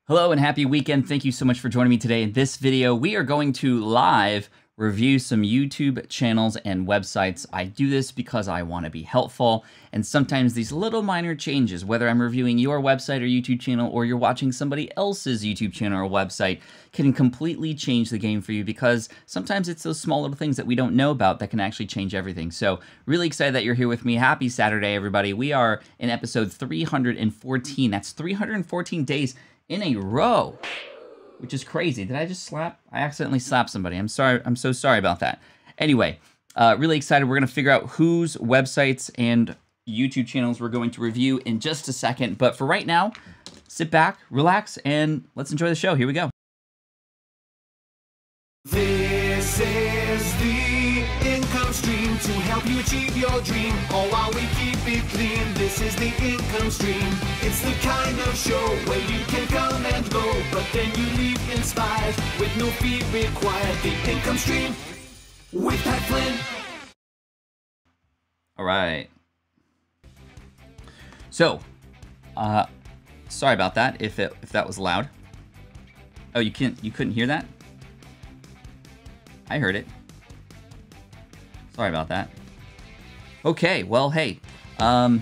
Hello and happy weekend. Thank you so much for joining me today. In this video, we are going to live review some YouTube channels and websites. I do this because I want to be helpful, and sometimes these little minor changes, whether I'm reviewing your website or YouTube channel or you're watching somebody else's YouTube channel or website, can completely change the game for you, because sometimes it's those small little things that we don't know about that can actually change everything. So really excited that you're here with me. Happy Saturday, everybody. We are in episode 314. That's 314 days in a row, which is crazy. Did I just slap? I accidentally slapped somebody. I'm sorry. I'm so sorry about that. Anyway, really excited. We're going to figure out whose websites and YouTube channels we're going to review in just a second. But for right now, sit back, relax, and let's enjoy the show. Here we go. This is the income stream to help you achieve your dream, all while we keep it clean. This is the income stream. It's the kind of show where you can come and go, but then you leave inspired with no fee required. The income stream with Flynn. All right. So, sorry about that. If that was loud. Oh, you couldn't hear that? I heard it. Sorry about that. Okay, well, hey, my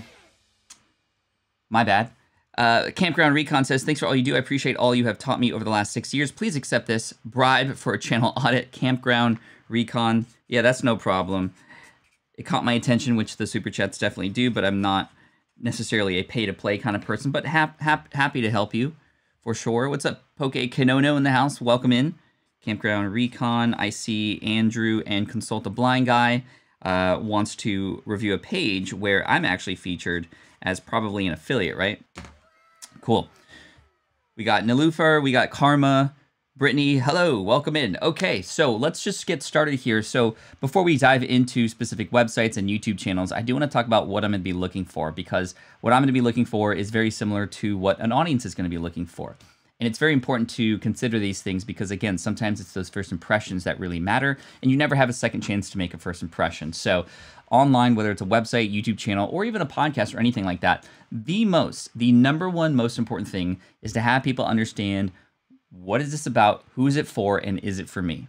bad. Campground Recon says, thanks for all you do. I appreciate all you have taught me over the last 6 years. Please accept this bribe for a channel audit. Campground Recon. Yeah, that's no problem. It caught my attention, which the super chats definitely do, but I'm not necessarily a pay-to-play kind of person, but happy to help you for sure. What's up, Poke Kanono in the house? Welcome in. Campground Recon. I see Andrew and Consult a Blind Guy wants to review a page where I'm actually featured as probably an affiliate, right? Cool. We got Nilufar, we got Karma, Brittany. Hello, welcome in. Okay, so let's just get started here. So before we dive into specific websites and YouTube channels, I do want to talk about what I'm going to be looking for, because what I'm going to be looking for is very similar to what an audience is going to be looking for. And it's very important to consider these things because, again, sometimes it's those first impressions that really matter, and you never have a second chance to make a first impression. So online, whether it's a website, YouTube channel, or even a podcast or anything like that, the number one most important thing is to have people understand, what is this about, who is it for, and is it for me,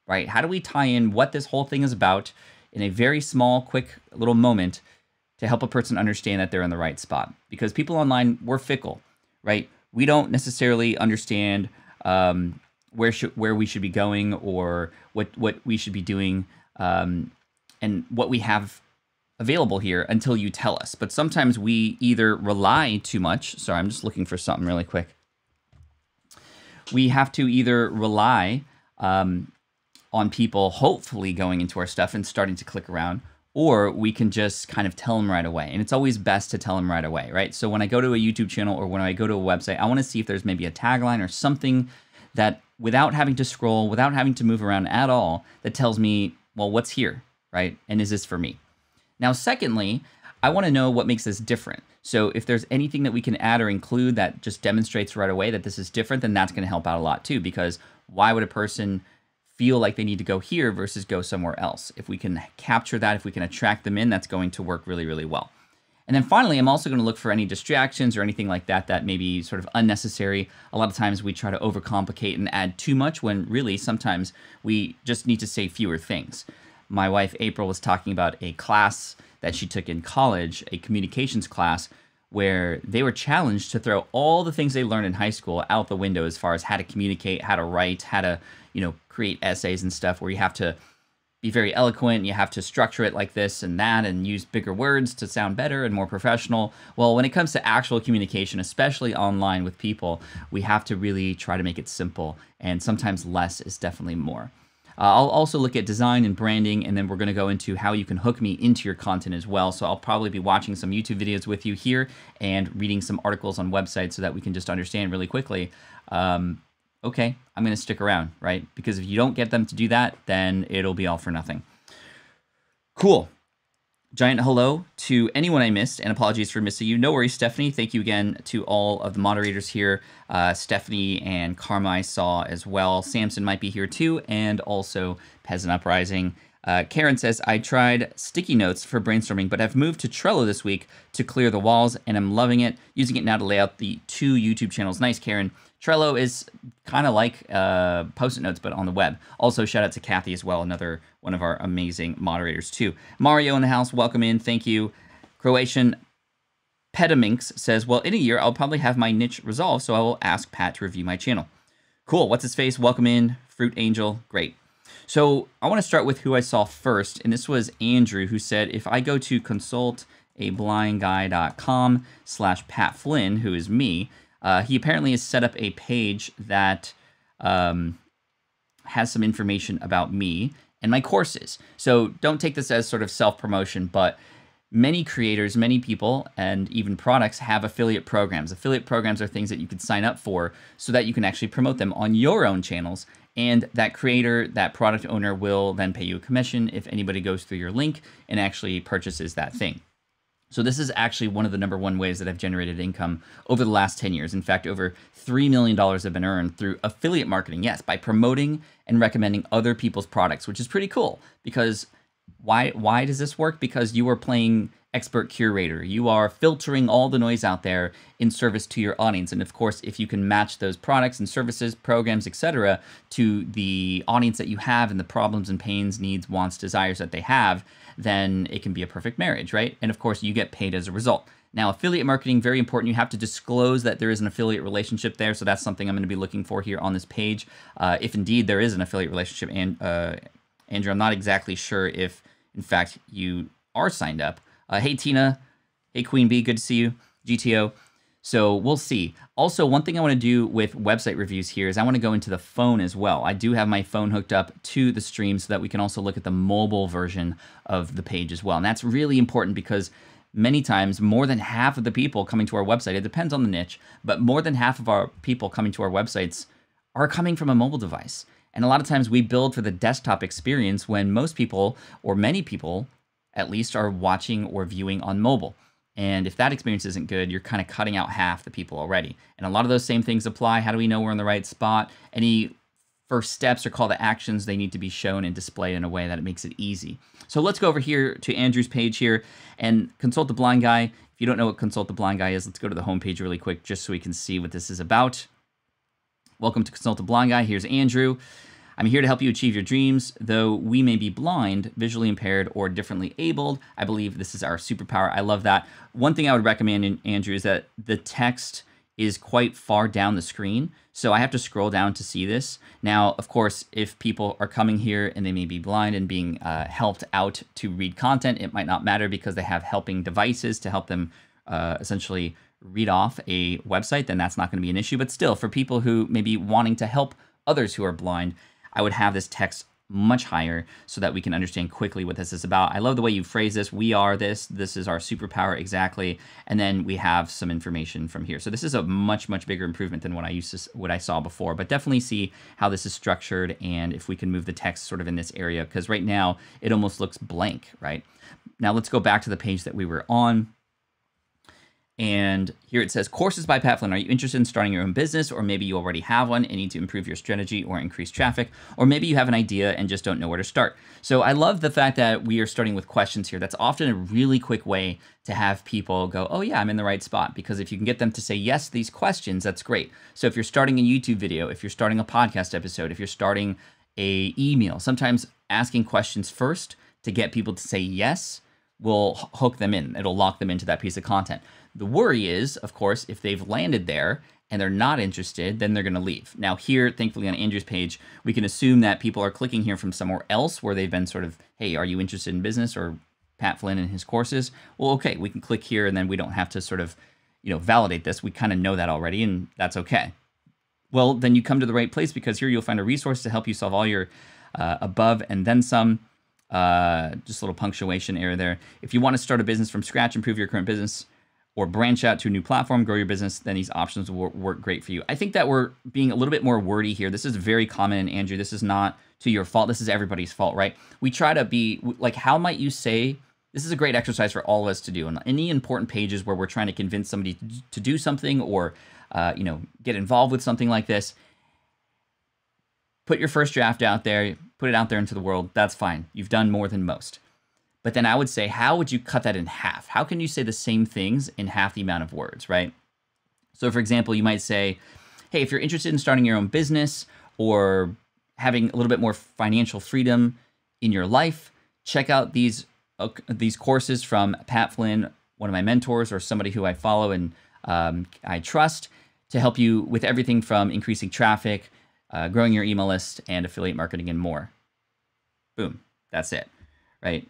right? How do we tie in what this whole thing is about in a very small, quick little moment to help a person understand that they're in the right spot? Because people online, we're fickle, right? We don't necessarily understand where we should be going, or what we should be doing, and what we have available here until you tell us. But sometimes we either rely too much. Sorry, I'm just looking for something really quick. We have to either rely on people hopefully going into our stuff and starting to click around, or we can just kind of tell them right away. And it's always best to tell them right away, right? So when I go to a YouTube channel or when I go to a website, I want to see if there's maybe a tagline or something that, without having to scroll, without having to move around at all, that tells me, well, what's here, right? And is this for me? Now, secondly, I want to know what makes this different. So if there's anything that we can add or include that just demonstrates right away that this is different, then that's going to help out a lot too, because why would a person feel like they need to go here versus go somewhere else? If we can capture that, if we can attract them in, that's going to work really, really well. And then finally, I'm also going to look for any distractions or anything like that that may be sort of unnecessary. A lot of times we try to overcomplicate and add too much, when really sometimes we just need to say fewer things. My wife, April, was talking about a class that she took in college, a communications class, where they were challenged to throw all the things they learned in high school out the window as far as how to communicate, how to write, how to, create essays and stuff, where you have to be very eloquent, you have to structure it like this and that, and use bigger words to sound better and more professional. Well, when it comes to actual communication, especially online with people, we have to really try to make it simple, and sometimes less is definitely more. I'll also look at design and branding, and then we're going to go into how you can hook me into your content as well. So I'll probably be watching some YouTube videos with you here and reading some articles on websites so that we can just understand really quickly, okay, I'm going to stick around, right? Because if you don't get them to do that, then it'll be all for nothing. Cool. Giant hello to anyone I missed, and apologies for missing you. No worries, Stephanie. Thank you again to all of the moderators here. Stephanie and Karma I saw as well. Samson might be here too, and also Peasant Uprising. Karen says, I tried sticky notes for brainstorming, but I've moved to Trello this week to clear the walls, and I'm loving it. Using it now to lay out the 2 YouTube channels. Nice, Karen. Trello is kind of like Post-it notes, but on the web. Also, shout out to Kathy as well, another one of our amazing moderators too. Mario in the house, welcome in, thank you. Croatian Petaminx says, well, in a year, I'll probably have my niche resolved, so I will ask Pat to review my channel. Cool, what's his face? Welcome in, Fruit Angel, great. So I want to start with who I saw first, and this was Andrew, who said, if I go to consultablindguy.com/Pat Flynn, who is me, he apparently has set up a page that has some information about me and my courses. So don't take this as sort of self-promotion, but many creators, many people, and even products have affiliate programs. Affiliate programs are things that you can sign up for so that you can actually promote them on your own channels. And that creator, that product owner will then pay you a commission if anybody goes through your link and actually purchases that thing. So this is actually one of the #1 ways that I've generated income over the last 10 years. In fact, over $3 million have been earned through affiliate marketing. Yes, by promoting and recommending other people's products, which is pretty cool. Because why does this work? Because you are playing expert curator. You are filtering all the noise out there in service to your audience. And of course, if you can match those products and services, programs, etc., to the audience that you have and the problems and pains, needs, wants, desires that they have, then it can be a perfect marriage, right? And of course, you get paid as a result. Now, affiliate marketing, very important. You have to disclose that there is an affiliate relationship there. So that's something I'm going to be looking for here on this page. If indeed there is an affiliate relationship, and Andrew, I'm not exactly sure if, in fact, you are signed up. Hey, Tina. Hey, Queen Bee. Good to see you. GTO. So we'll see. Also, one thing I want to do with website reviews here is I want to go into the phone as well. I do have my phone hooked up to the stream so that we can also look at the mobile version of the page as well. And that's really important because many times, more than half of the people coming to our website, it depends on the niche, but more than half of our people coming to our websites are coming from a mobile device. And a lot of times we build for the desktop experience when most people, or many people at least, are watching or viewing on mobile. And if that experience isn't good, you're kind of cutting out half the people already. And a lot of those same things apply. How do we know we're in the right spot? Any first steps or call to actions, they need to be shown and displayed in a way that it makes it easy. So let's go over here to Andrew's page here and Consult the Blind Guy. If you don't know what Consult the Blind Guy is, let's go to the homepage really quick just so we can see what this is about. Welcome to Consult the Blind Guy. Here's Andrew. I'm here to help you achieve your dreams. Though we may be blind, visually impaired, or differently abled, I believe this is our superpower. I love that. One thing I would recommend, Andrew, is that the text is quite far down the screen. So I have to scroll down to see this. Now, of course, if people are coming here and they may be blind and being helped out to read content, it might not matter because they have helping devices to help them essentially read off a website, then that's not going to be an issue. But still, for people who may be wanting to help others who are blind, I would have this text much higher so that we can understand quickly what this is about. I love the way you phrase this. We are this. This is our superpower, exactly. And then we have some information from here. So this is a much, much bigger improvement than what I saw before. But definitely see how this is structured and if we can move the text sort of in this area, because right now it almost looks blank, right? Now let's go back to the page that we were on. And here it says, courses by Pat Flynn. Are you interested in starting your own business? Or maybe you already have one and need to improve your strategy or increase traffic. Or maybe you have an idea and just don't know where to start. So I love the fact that we are starting with questions here. That's often a really quick way to have people go, oh yeah, I'm in the right spot. Because if you can get them to say yes to these questions, that's great. So if you're starting a YouTube video, if you're starting a podcast episode, if you're starting a email, sometimes asking questions first to get people to say yes will hook them in. It'll lock them into that piece of content. The worry is, of course, if they've landed there and they're not interested, then they're going to leave. Now here, thankfully on Andrew's page, we can assume that people are clicking here from somewhere else where they've been sort of, hey, are you interested in business or Pat Flynn and his courses? Well, okay, we can click here and then we don't have to sort of, validate this. We kind of know that already and that's okay. Well, then you come to the right place because here you'll find a resource to help you solve all your above and then some. Just a little punctuation error there. If you want to start a business from scratch, improve your current business, or branch out to a new platform, grow your business, then these options will work great for you. I think that we're being a little bit more wordy here. This is very common, and Andrew, this is not to your fault. This is everybody's fault, right? We try to be, like, how might you say, this is a great exercise for all of us to do. And any important pages where we're trying to convince somebody to do something or, get involved with something like this, put your first draft out there, put it out there into the world. That's fine. You've done more than most. But then I would say, how would you cut that in half? How can you say the same things in half the amount of words, right? So for example, you might say, hey, if you're interested in starting your own business or having a little bit more financial freedom in your life, check out these courses from Pat Flynn, one of my mentors or somebody who I follow and I trust to help you with everything from increasing traffic, growing your email list, and affiliate marketing and more. Boom, that's it, right?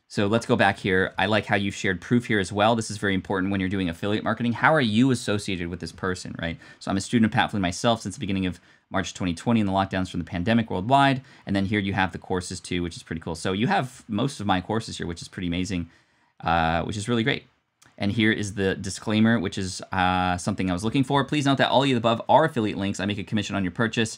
So let's go back here. I like how you shared proof here as well. This is very important when you're doing affiliate marketing. How are you associated with this person, right? So I'm a student of Pat Flynn myself since the beginning of March 2020 and the lockdowns from the pandemic worldwide. And then here you have the courses too, which is pretty cool. So you have most of my courses here, which is pretty amazing, which is really great. And here is the disclaimer, which is something I was looking for. Please note that all of the above are affiliate links. I make a commission on your purchase.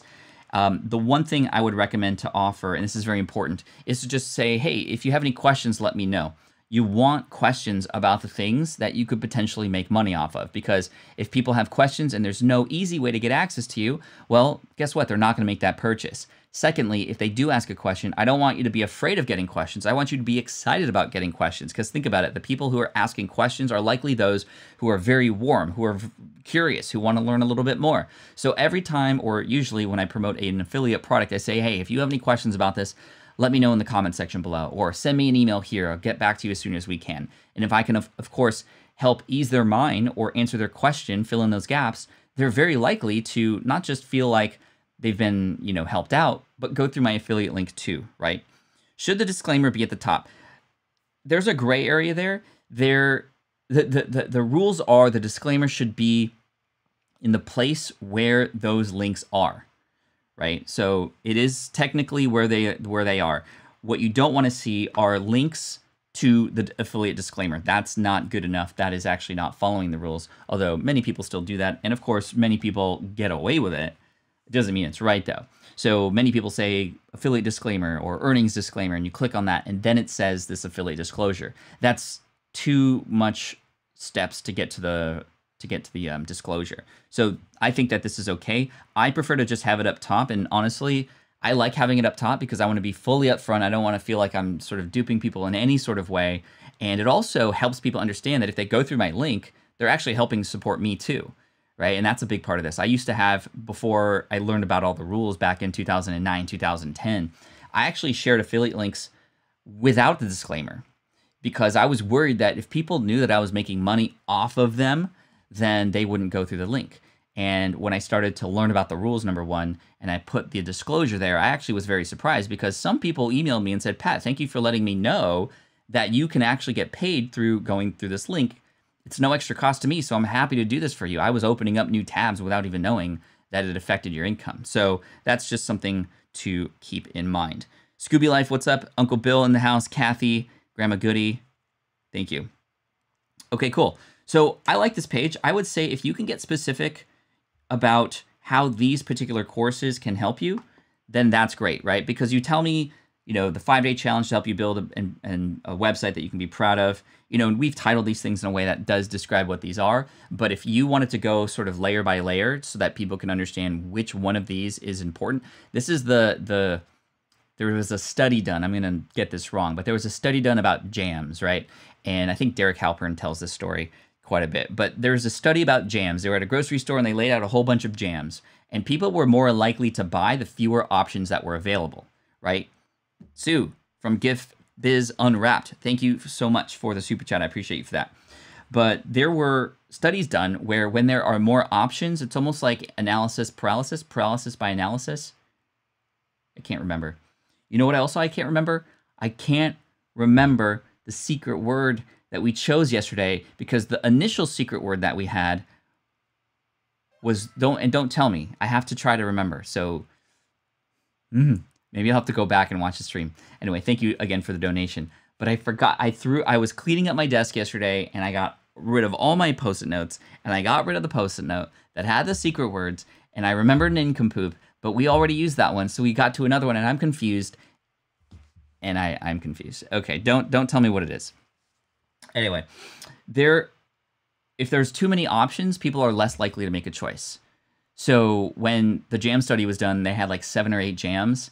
The one thing I would recommend to offer, and this is very important, is to just say, hey, if you have any questions, let me know. You want questions about the things that you could potentially make money off of, because if people have questions and there's no easy way to get access to you, well, guess what? They're not going to make that purchase. Secondly, if they do ask a question, I don't want you to be afraid of getting questions. I want you to be excited about getting questions, because think about it. The people who are asking questions are likely those who are very warm, who are curious, who want to learn a little bit more. So every time, or usually when I promote an affiliate product, I say, hey, if you have any questions about this, let me know in the comment section below, or send me an email here. I'll get back to you as soon as we can. And if I can, of course, help ease their mind or answer their question, fill in those gaps, they're very likely to not just feel like they've been, helped out, but go through my affiliate link too, right? Should the disclaimer be at the top? There's a gray area there. The rules are the disclaimer should be in the place where those links are, right? So it is technically where they are. What you don't want to see are links to the affiliate disclaimer. That's not good enough. That is actually not following the rules, although many people still do that. And of course, many people get away with it. It doesn't mean it's right though. So many people say affiliate disclaimer or earnings disclaimer, and you click on that, and then it says this affiliate disclosure. That's too much steps to get to the disclosure. So I think that this is okay. I prefer to just have it up top, and honestly, I like having it up top because I want to be fully upfront. I don't want to feel like I'm sort of duping people in any sort of way, and it also helps people understand that if they go through my link, they're actually helping support me too. Right? And that's a big part of this. I used to have, before I learned about all the rules back in 2009, 2010, I actually shared affiliate links without the disclaimer because I was worried that if people knew that I was making money off of them, then they wouldn't go through the link. And when I started to learn about the rules, number one, and I put the disclosure there, I actually was very surprised because some people emailed me and said, Pat, thank you for letting me know that you can actually get paid through going through this link. It's no extra cost to me, so I'm happy to do this for you. I was opening up new tabs without even knowing that it affected your income. So that's just something to keep in mind. Scooby Life, what's up? Uncle Bill in the house. Kathy, Grandma Goody, thank you. Okay, cool. So I like this page. I would say if you can get specific about how these particular courses can help you, then that's great, right? Because you tell me, the 5-day challenge to help you build a website that you can be proud of. And we've titled these things in a way that does describe what these are. But if you wanted to go sort of layer by layer so that people can understand which one of these is important, this is there was a study done. I'm going to get this wrong, but there was a study done about jams, right? And I think Derek Halpern tells this story quite a bit. But there was a study about jams. They were at a grocery store and they laid out a whole bunch of jams. And people were more likely to buy the fewer options that were available, right? Sue from Gift Biz Unwrapped, thank you so much for the super chat. I appreciate you for that. But there were studies done where when there are more options, it's almost like analysis paralysis by analysis. I can't remember. You know what else I can't remember? I can't remember the secret word that we chose yesterday because the initial secret word that we had was don't tell me. I have to try to remember. So maybe I'll have to go back and watch the stream. Anyway, thank you again for the donation. But I forgot, I was cleaning up my desk yesterday and I got rid of all my Post-it notes and I got rid of the Post-it note that had the secret words and I remembered nincompoop, but we already used that one. So we got to another one and I'm confused. And I'm confused. Okay, don't tell me what it is. Anyway, if there's too many options, people are less likely to make a choice. So when the jam study was done, they had like 7 or 8 jams.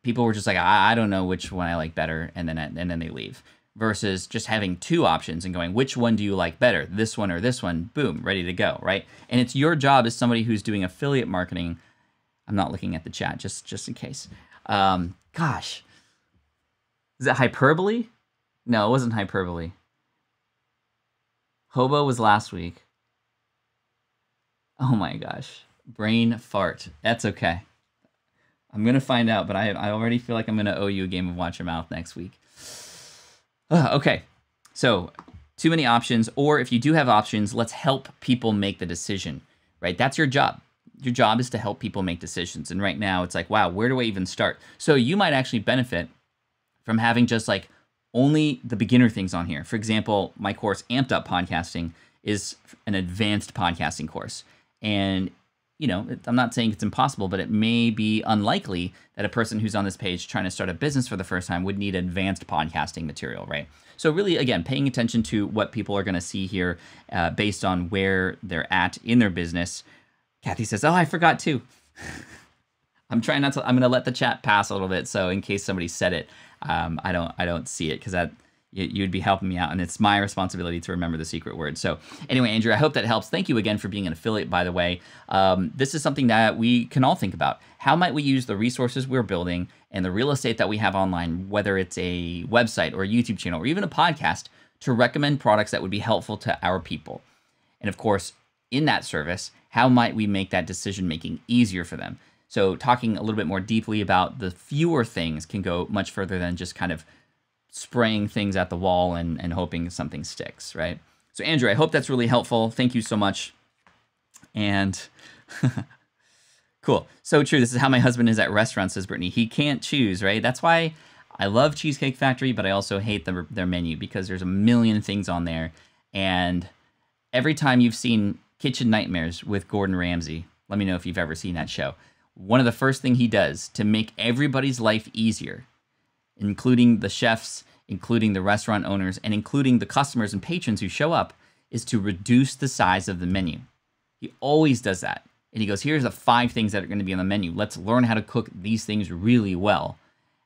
People were just like, I don't know which one I like better, and then they leave. Versus just having 2 options and going, which one do you like better, this one or this one? Boom, ready to go, right? And it's your job as somebody who's doing affiliate marketing. I'm not looking at the chat, just in case. Gosh, is that hyperbole? No, it wasn't hyperbole. Hobo was last week. Oh my gosh, brain fart. That's okay. I'm gonna find out, but I already feel like I'm gonna owe you a game of Watch Your Mouth next week. Okay, so too many options, or if you do have options, let's help people make the decision, right? That's your job. Your job is to help people make decisions. And right now it's like, wow, where do I even start? So you might actually benefit from having just like only the beginner things on here. For example, my course, Amped Up Podcasting, is an advanced podcasting course. And you know, I'm not saying it's impossible, but it may be unlikely that a person who's on this page trying to start a business for the first time would need advanced podcasting material, right? So really, again, paying attention to what people are going to see here based on where they're at in their business. Kathy says, oh, I forgot too. I'm trying not to, I'm going to let the chat pass a little bit. So in case somebody said it, I don't see it because that you'd be helping me out, and it's my responsibility to remember the secret word. So anyway, Andrew, I hope that helps. Thank you again for being an affiliate, by the way. This is something that we can all think about. How might we use the resources we're building and the real estate that we have online, whether it's a website or a YouTube channel or even a podcast, to recommend products that would be helpful to our people? And of course, in that service, how might we make that decision-making easier for them? So talking a little bit more deeply about the fewer things can go much further than just kind of spraying things at the wall and hoping something sticks, right? So Andrew, I hope that's really helpful. Thank you so much. And cool. So true. This is how my husband is at restaurants, says Brittany. He can't choose, right? That's why I love Cheesecake Factory, but I also hate their menu because there's a million things on there. And every time you've seen Kitchen Nightmares with Gordon Ramsay, let me know if you've ever seen that show. One of the first things he does to make everybody's life easier, including the chefs, including the restaurant owners, and including the customers and patrons who show up, is to reduce the size of the menu. He always does that. And he goes, here's the 5 things that are going to be on the menu. Let's learn how to cook these things really well.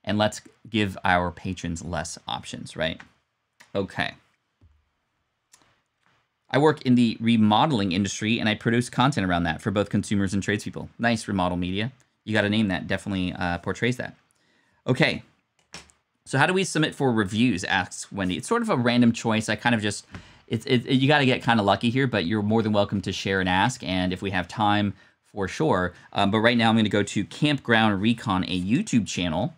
And let's give our patrons less options, right? Okay. I work in the remodeling industry, and I produce content around that for both consumers and tradespeople. Nice, Remodel Media. You got a name that definitely portrays that. Okay. So how do we submit for reviews, asks Wendy. It's sort of a random choice. I kind of just, you got to get kind of lucky here, but you're more than welcome to share and ask. And if we have time, for sure. But right now I'm going to go to Campground Recon, a YouTube channel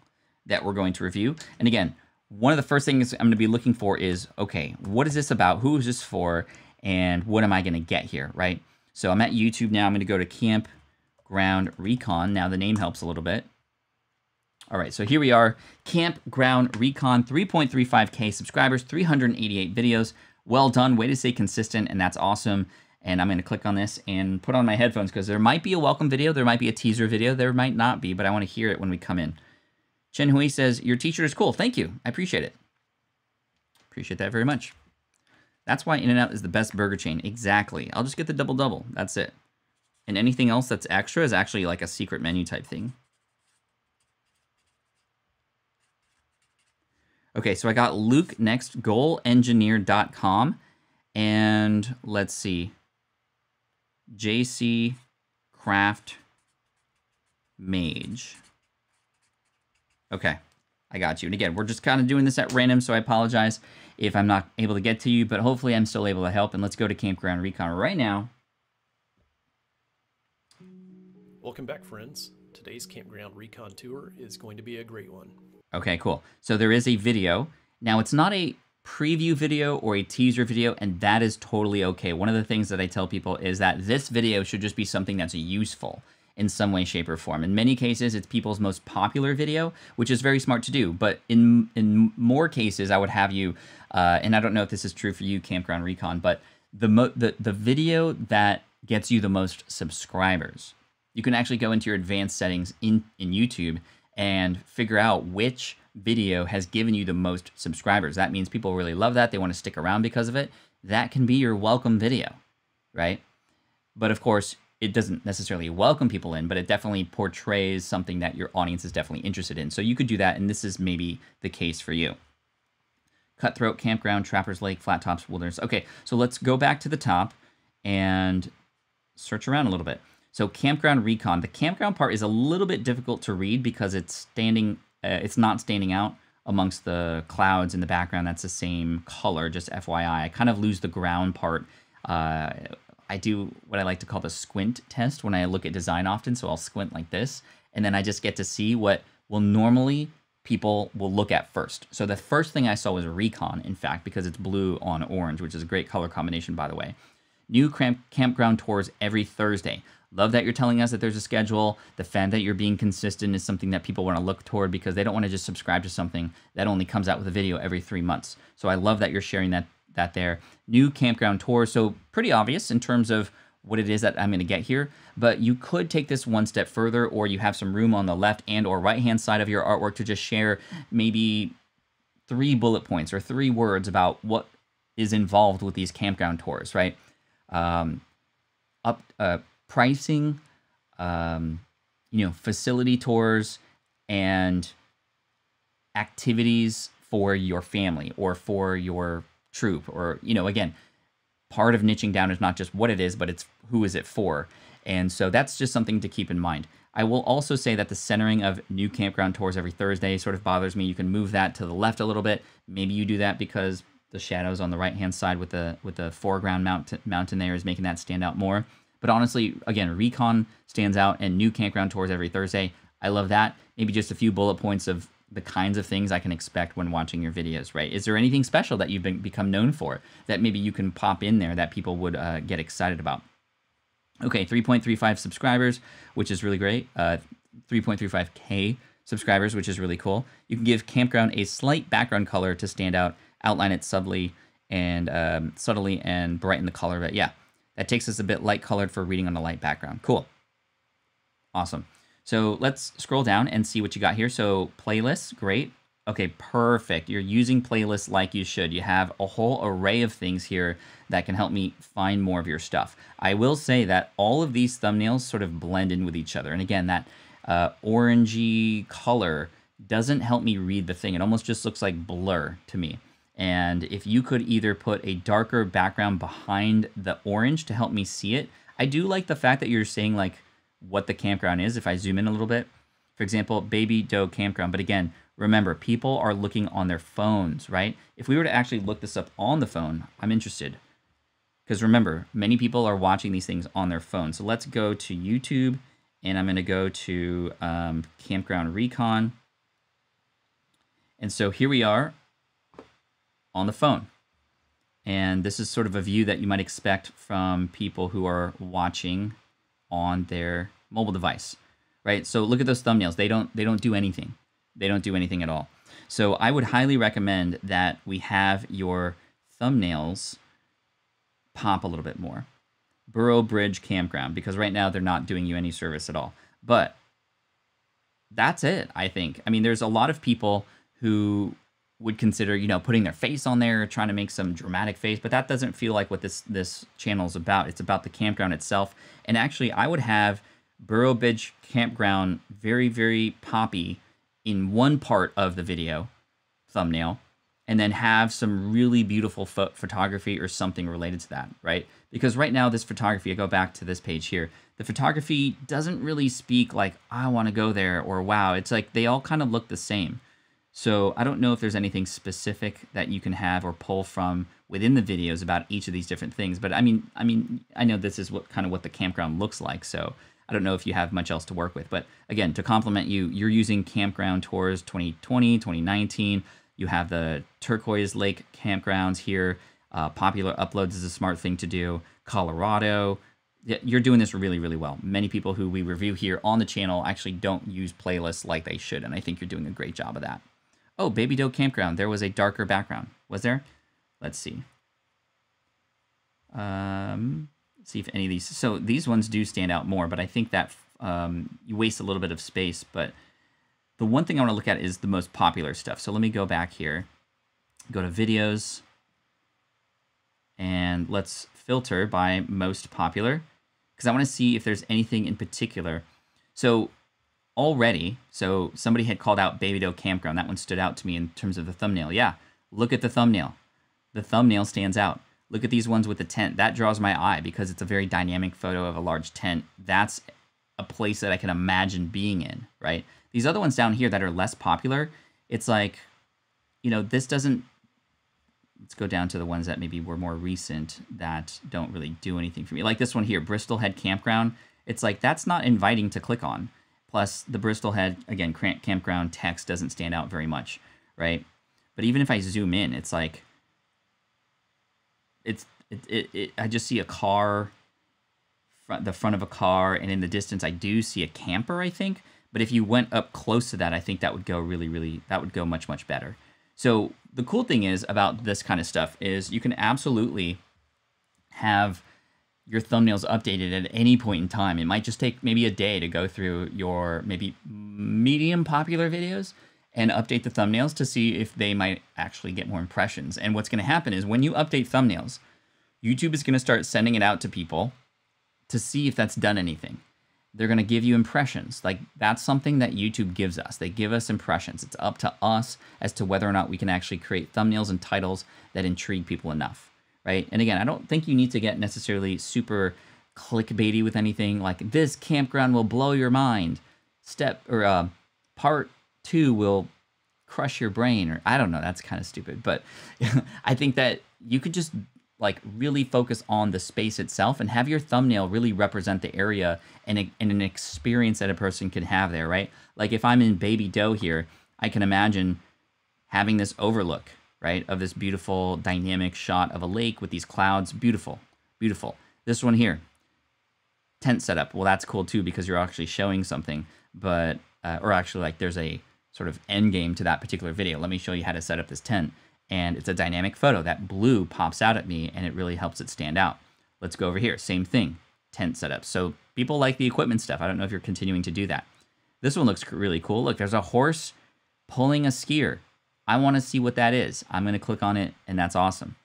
that we're going to review. And again, one of the first things I'm going to be looking for is, okay, what is this about? Who is this for? And what am I going to get here, right? So I'm at YouTube now. I'm going to go to Campground Recon. Now the name helps a little bit. All right, so here we are, Campground Recon, 3.35K subscribers, 388 videos. Well done, way to stay consistent, and that's awesome. And I'm gonna click on this and put on my headphones because there might be a welcome video, there might be a teaser video, there might not be, but I wanna hear it when we come in. Chen Hui says, your teacher is cool, thank you, I appreciate it. Appreciate that very much. That's why In-N-Out is the best burger chain, exactly. I'll just get the double-double, that's it. And anything else that's extra is actually like a secret menu type thing. Okay, so I got Luke next, goalengineer.com, and let's see, JC Craft Mage. Okay, I got you. And again, we're just kind of doing this at random, so I apologize if I'm not able to get to you, but hopefully I'm still able to help. And let's go to Campground Recon right now. Welcome back, friends. Today's Campground Recon tour is going to be a great one. Okay, cool. So there is a video. Now, it's not a preview video or a teaser video, and that is totally okay. One of the things that I tell people is that this video should just be something that's useful in some way, shape, or form. In many cases, it's people's most popular video, which is very smart to do. But in more cases, I would have you, and I don't know if this is true for you, Campground Recon, but the video that gets you the most subscribers, you can actually go into your advanced settings in YouTube and figure out which video has given you the most subscribers. That means people really love that. They want to stick around because of it. That can be your welcome video, right? But of course, it doesn't necessarily welcome people in, but it definitely portrays something that your audience is definitely interested in. So you could do that, and this is maybe the case for you. Cutthroat Campground, Trappers Lake, Flat Tops Wilderness. Okay, so let's go back to the top and search around a little bit. So Campground Recon. The campground part is a little bit difficult to read because it's not standing out amongst the clouds in the background. That's the same color, just FYI. I kind of lose the ground part. I do what I like to call the squint test when I look at design often. So I'll squint like this, and then I just get to see what will normally people will look at first. So the first thing I saw was Recon, in fact, because it's blue on orange, which is a great color combination, by the way. New campground tours every Thursday. Love that you're telling us that there's a schedule. The fact that you're being consistent is something that people want to look toward because they don't want to just subscribe to something that only comes out with a video every 3 months. So I love that you're sharing that there. New campground tours. So pretty obvious in terms of what it is that I'm going to get here, but you could take this one step further, or you have some room on the left and or right hand side of your artwork to just share maybe 3 bullet points or 3 words about what is involved with these campground tours, right? Pricing, facility tours, and activities for your family or for your troop, or again, part of niching down is not just what it is, but it's who is it for. And so that's just something to keep in mind. I will also say that the centering of new campground tours every Thursday sort of bothers me. You can move that to the left a little bit. Maybe you do that because the shadows on the right-hand side with the foreground mountain there is making that stand out more. But honestly, again, Recon stands out, and new campground tours every Thursday. I love that. Maybe just a few bullet points of the kinds of things I can expect when watching your videos, right? Is there anything special that you've become known for that maybe you can pop in there that people would get excited about? Okay, 3.35 subscribers, which is really great. 3.35K subscribers, which is really cool. You can give campground a slight background color to stand out, outline it subtly and brighten the color. But yeah, that takes us a bit light colored for reading on a light background. Cool. Awesome. So let's scroll down and see what you got here. So playlists, great. Okay, perfect. You're using playlists like you should. You have a whole array of things here that can help me find more of your stuff. I will say that all of these thumbnails sort of blend in with each other. And again, that orangey color doesn't help me read the thing. It almost just looks like blur to me. And if you could either put a darker background behind the orange to help me see it. I do like the fact that you're saying like what the campground is. If I zoom in a little bit, for example, Baby Doe Campground. But again, remember, people are looking on their phones, right? If we were to actually look this up on the phone, I'm interested. Because remember, many people are watching these things on their phone. So let's go to YouTube, and I'm going to go to Campground Recon. And so here we are on the phone. And this is sort of a view that you might expect from people who are watching on their mobile device, right? So look at those thumbnails. They don't do anything. They don't do anything at all. So I would highly recommend that we have your thumbnails pop a little bit more. Burrow Bridge Campground, because right now they're not doing you any service at all. But that's it, I think. I mean, there's a lot of people who would consider, putting their face on there, trying to make some dramatic face, but that doesn't feel like what this channel is about. It's about the campground itself. And actually, I would have Burrow Bridge Campground very, very poppy in one part of the video thumbnail, and then have some really beautiful photography or something related to that, right? Because right now, this photography, I go back to this page here, the photography doesn't really speak like, I want to go there, or wow. It's like they all kind of look the same. So I don't know if there's anything specific that you can have or pull from within the videos about each of these different things. But I mean, I know this is what the campground looks like. So I don't know if you have much else to work with. But again, to compliment you, you're using Campground Tours 2020, 2019. You have the Turquoise Lake campgrounds here. Popular uploads is a smart thing to do. Colorado. You're doing this really, really well. Many people who we review here on the channel actually don't use playlists like they should. And I think you're doing a great job of that. Oh, Baby Doe Campground. There was a darker background. Was there? Let's see. See if any of these... So these ones do stand out more, but I think that you waste a little bit of space. But the one thing I want to look at is the most popular stuff. So let me go back here. Go to Videos. And let's filter by most popular. because I want to see if there's anything in particular. So already, so somebody had called out Baby Doe Campground. That one stood out to me in terms of the thumbnail. Yeah, look at the thumbnail. The thumbnail stands out. Look at these ones with the tent. That draws my eye because it's a very dynamic photo of a large tent. That's a place that I can imagine being in, right? These other ones down here that are less popular, it's like, you know, this doesn't, let's go down to the ones that maybe were more recent that don't really do anything for me. Like this one here, Bristol Head Campground. It's like, that's not inviting to click on. Plus the Bristol Head, again, campground text doesn't stand out very much, right? But even if I zoom in, it's like, I just see a car, the front of a car, and in the distance I do see a camper, I think. But if you went up close to that, I think that would go that would go much, much better. So the cool thing is about this kind of stuff is you can absolutely have your thumbnails updated at any point in time. It might just take maybe a day to go through your maybe medium popular videos and update the thumbnails to see if they might actually get more impressions. And what's going to happen is when you update thumbnails, YouTube is going to start sending it out to people to see if that's done anything. They're going to give you impressions. Like, that's something that YouTube gives us. They give us impressions. It's up to us as to whether or not we can actually create thumbnails and titles that intrigue people enough, right? And again, I don't think you need to get necessarily super clickbaity with anything like this campground will blow your mind. Part 2 will crush your brain, or I don't know, that's kind of stupid. But I think that you could just like really focus on the space itself and have your thumbnail really represent the area and an experience that a person can have there, right? Like if I'm in Baby Doe here, I can imagine having this overlook, right, of this beautiful dynamic shot of a lake with these clouds. Beautiful, beautiful. This one here, tent setup. Well, that's cool too because you're actually showing something, but or actually like there's a sort of end game to that particular video. Let me show you how to set up this tent. And it's a dynamic photo. That blue pops out at me and it really helps it stand out. Let's go over here. Same thing, tent setup. So people like the equipment stuff. I don't know if you're continuing to do that. This one looks really cool. Look, there's a horse pulling a skier. I want to see what that is. I'm going to click on it and that's awesome.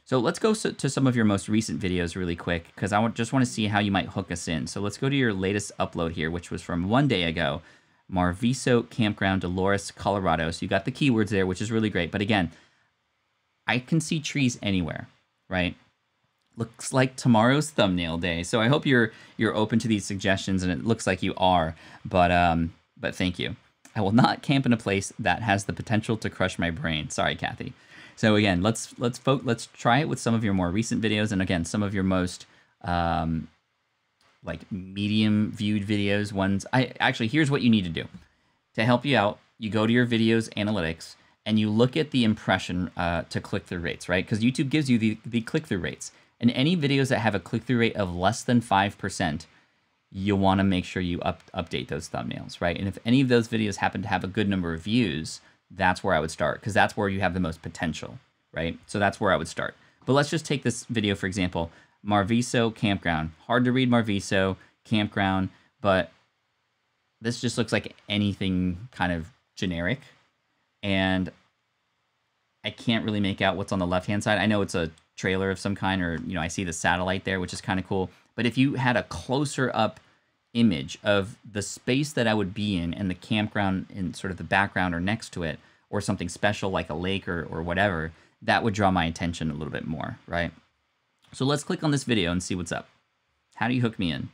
So let's go to some of your most recent videos really quick because I just want to see how you might hook us in. So let's go to your latest upload here, which was from 1 day ago, Marviso Campground, Dolores, Colorado. So you got the keywords there, which is really great. But again, I can see trees anywhere, right? Looks like tomorrow's thumbnail day. So I hope you're open to these suggestions, and it looks like you are. But thank you. I will not camp in a place that has the potential to crush my brain. Sorry, Kathy. So again, let's try it with some of your more recent videos, and again, some of your most like medium viewed videos. Here's what you need to do to help you out. You go to your videos analytics. And you look at the impression to click-through rates, right? Because YouTube gives you the click-through rates. And any videos that have a click-through rate of less than 5%, you'll want to make sure you update those thumbnails, right? And if any of those videos happen to have a good number of views, that's where I would start, because that's where you have the most potential, right? So that's where I would start. But let's just take this video, for example, Marviso Campground. Hard to read Marviso Campground, but this just looks like anything kind of generic. And I can't really make out what's on the left-hand side. I know it's a trailer of some kind, or, you know, I see the satellite there, which is kind of cool. But if you had a closer up image of the space that I would be in and the campground in sort of the background or next to it, or something special like a lake or whatever, that would draw my attention a little bit more, right? So let's click on this video and see what's up. How do you hook me in?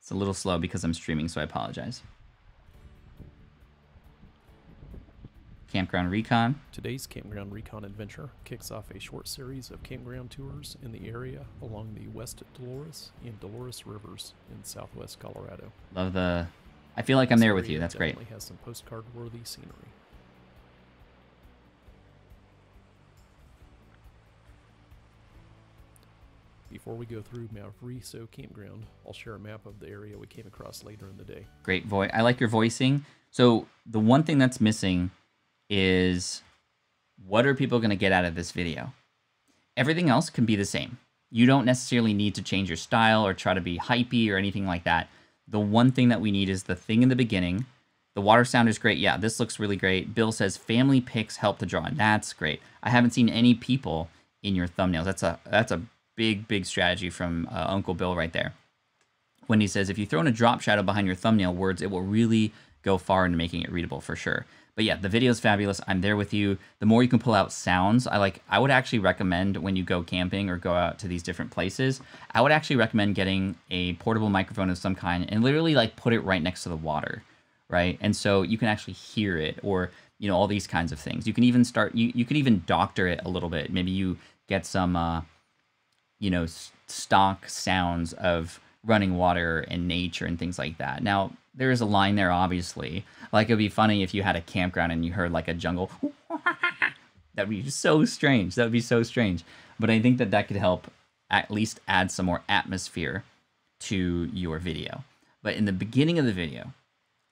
It's a little slow because I'm streaming, so I apologize. Campground Recon. Today's Campground Recon adventure kicks off a short series of campground tours in the area along the West Dolores and Dolores Rivers in southwest Colorado. Love the... I feel like I'm there with you. That's great. Definitely has some postcard-worthy scenery. Before we go through Marviso Campground, I'll share a map of the area we came across later in the day. Great voice. I like your voicing. So the one thing that's missing is, what are people going to get out of this video? Everything else can be the same. You don't necessarily need to change your style or try to be hypey or anything like that. The one thing that we need is the thing in the beginning. The water sound is great. Yeah, this looks really great. Bill says family pics help to draw, and that's great. I haven't seen any people in your thumbnails. That's a big strategy from Uncle Bill right there. When he says, if you throw in a drop shadow behind your thumbnail words, it will really go far into making it readable for sure. But yeah, the video is fabulous. I'm there with you. The more you can pull out sounds, I would actually recommend when you go camping or go out to these different places, I would actually recommend getting a portable microphone of some kind and literally like put it right next to the water, right? And so you can actually hear it, or, you know, all these kinds of things. You can even start, you can even doctor it a little bit. Maybe you get some, you know, stock sounds of running water and nature and things like that. Now, there is a line there, obviously. Like, it'd be funny if you had a campground and you heard like a jungle. That'd be so strange. That would be so strange. But I think that that could help at least add some more atmosphere to your video. But in the beginning of the video,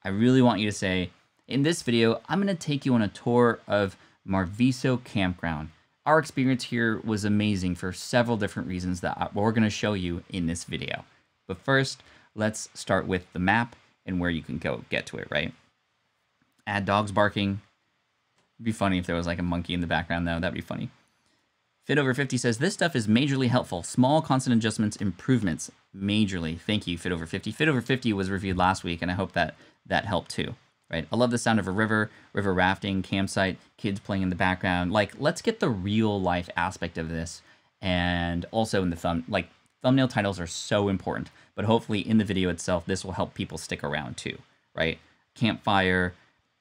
I really want you to say, in this video, I'm going to take you on a tour of Marviso Campground. Our experience here was amazing for several different reasons that we're going to show you in this video. But first, let's start with the map and where you can go get to it, right? Add dogs barking. It'd be funny if there was like a monkey in the background, though. That'd be funny. Fit over 50 says, this stuff is majorly helpful. Small constant adjustments, improvements, majorly. Thank you, Fit over 50. Fit over 50 was reviewed last week, and I hope that that helped too, right? I love the sound of a river rafting, campsite, kids playing in the background. Like, let's get the real life aspect of this. And also in the thumbnail titles are so important, but hopefully in the video itself, this will help people stick around too, right? Campfire,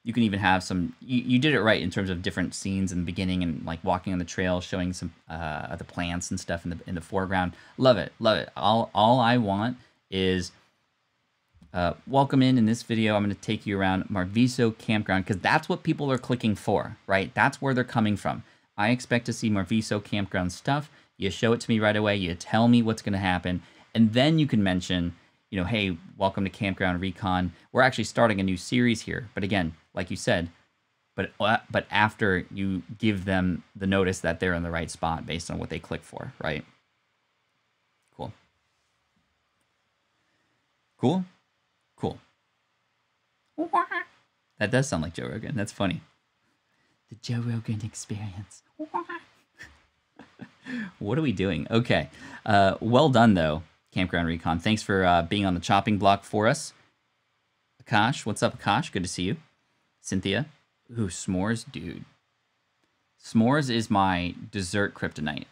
you can even have some, you did it right in terms of different scenes in the beginning and like walking on the trail, showing some the plants and stuff in the foreground. Love it, love it. All I want is welcome in this video. I'm going to take you around Marviso Campground because that's what people are clicking for, right? That's where they're coming from. I expect to see Marviso Campground stuff. You show it to me right away. You tell me what's going to happen. And then you can mention, you know, hey, welcome to Campground Recon. We're actually starting a new series here. But again, like you said, but after you give them the notice that they're in the right spot based on what they click for, right? Cool. Cool. Cool. That does sound like Joe Rogan. That's funny. The Joe Rogan experience. What are we doing? Okay. Well done, though, Campground Recon. Thanks for being on the chopping block for us. Akash, what's up, Akash? Good to see you. Cynthia. Ooh, s'mores, dude. S'mores is my dessert kryptonite.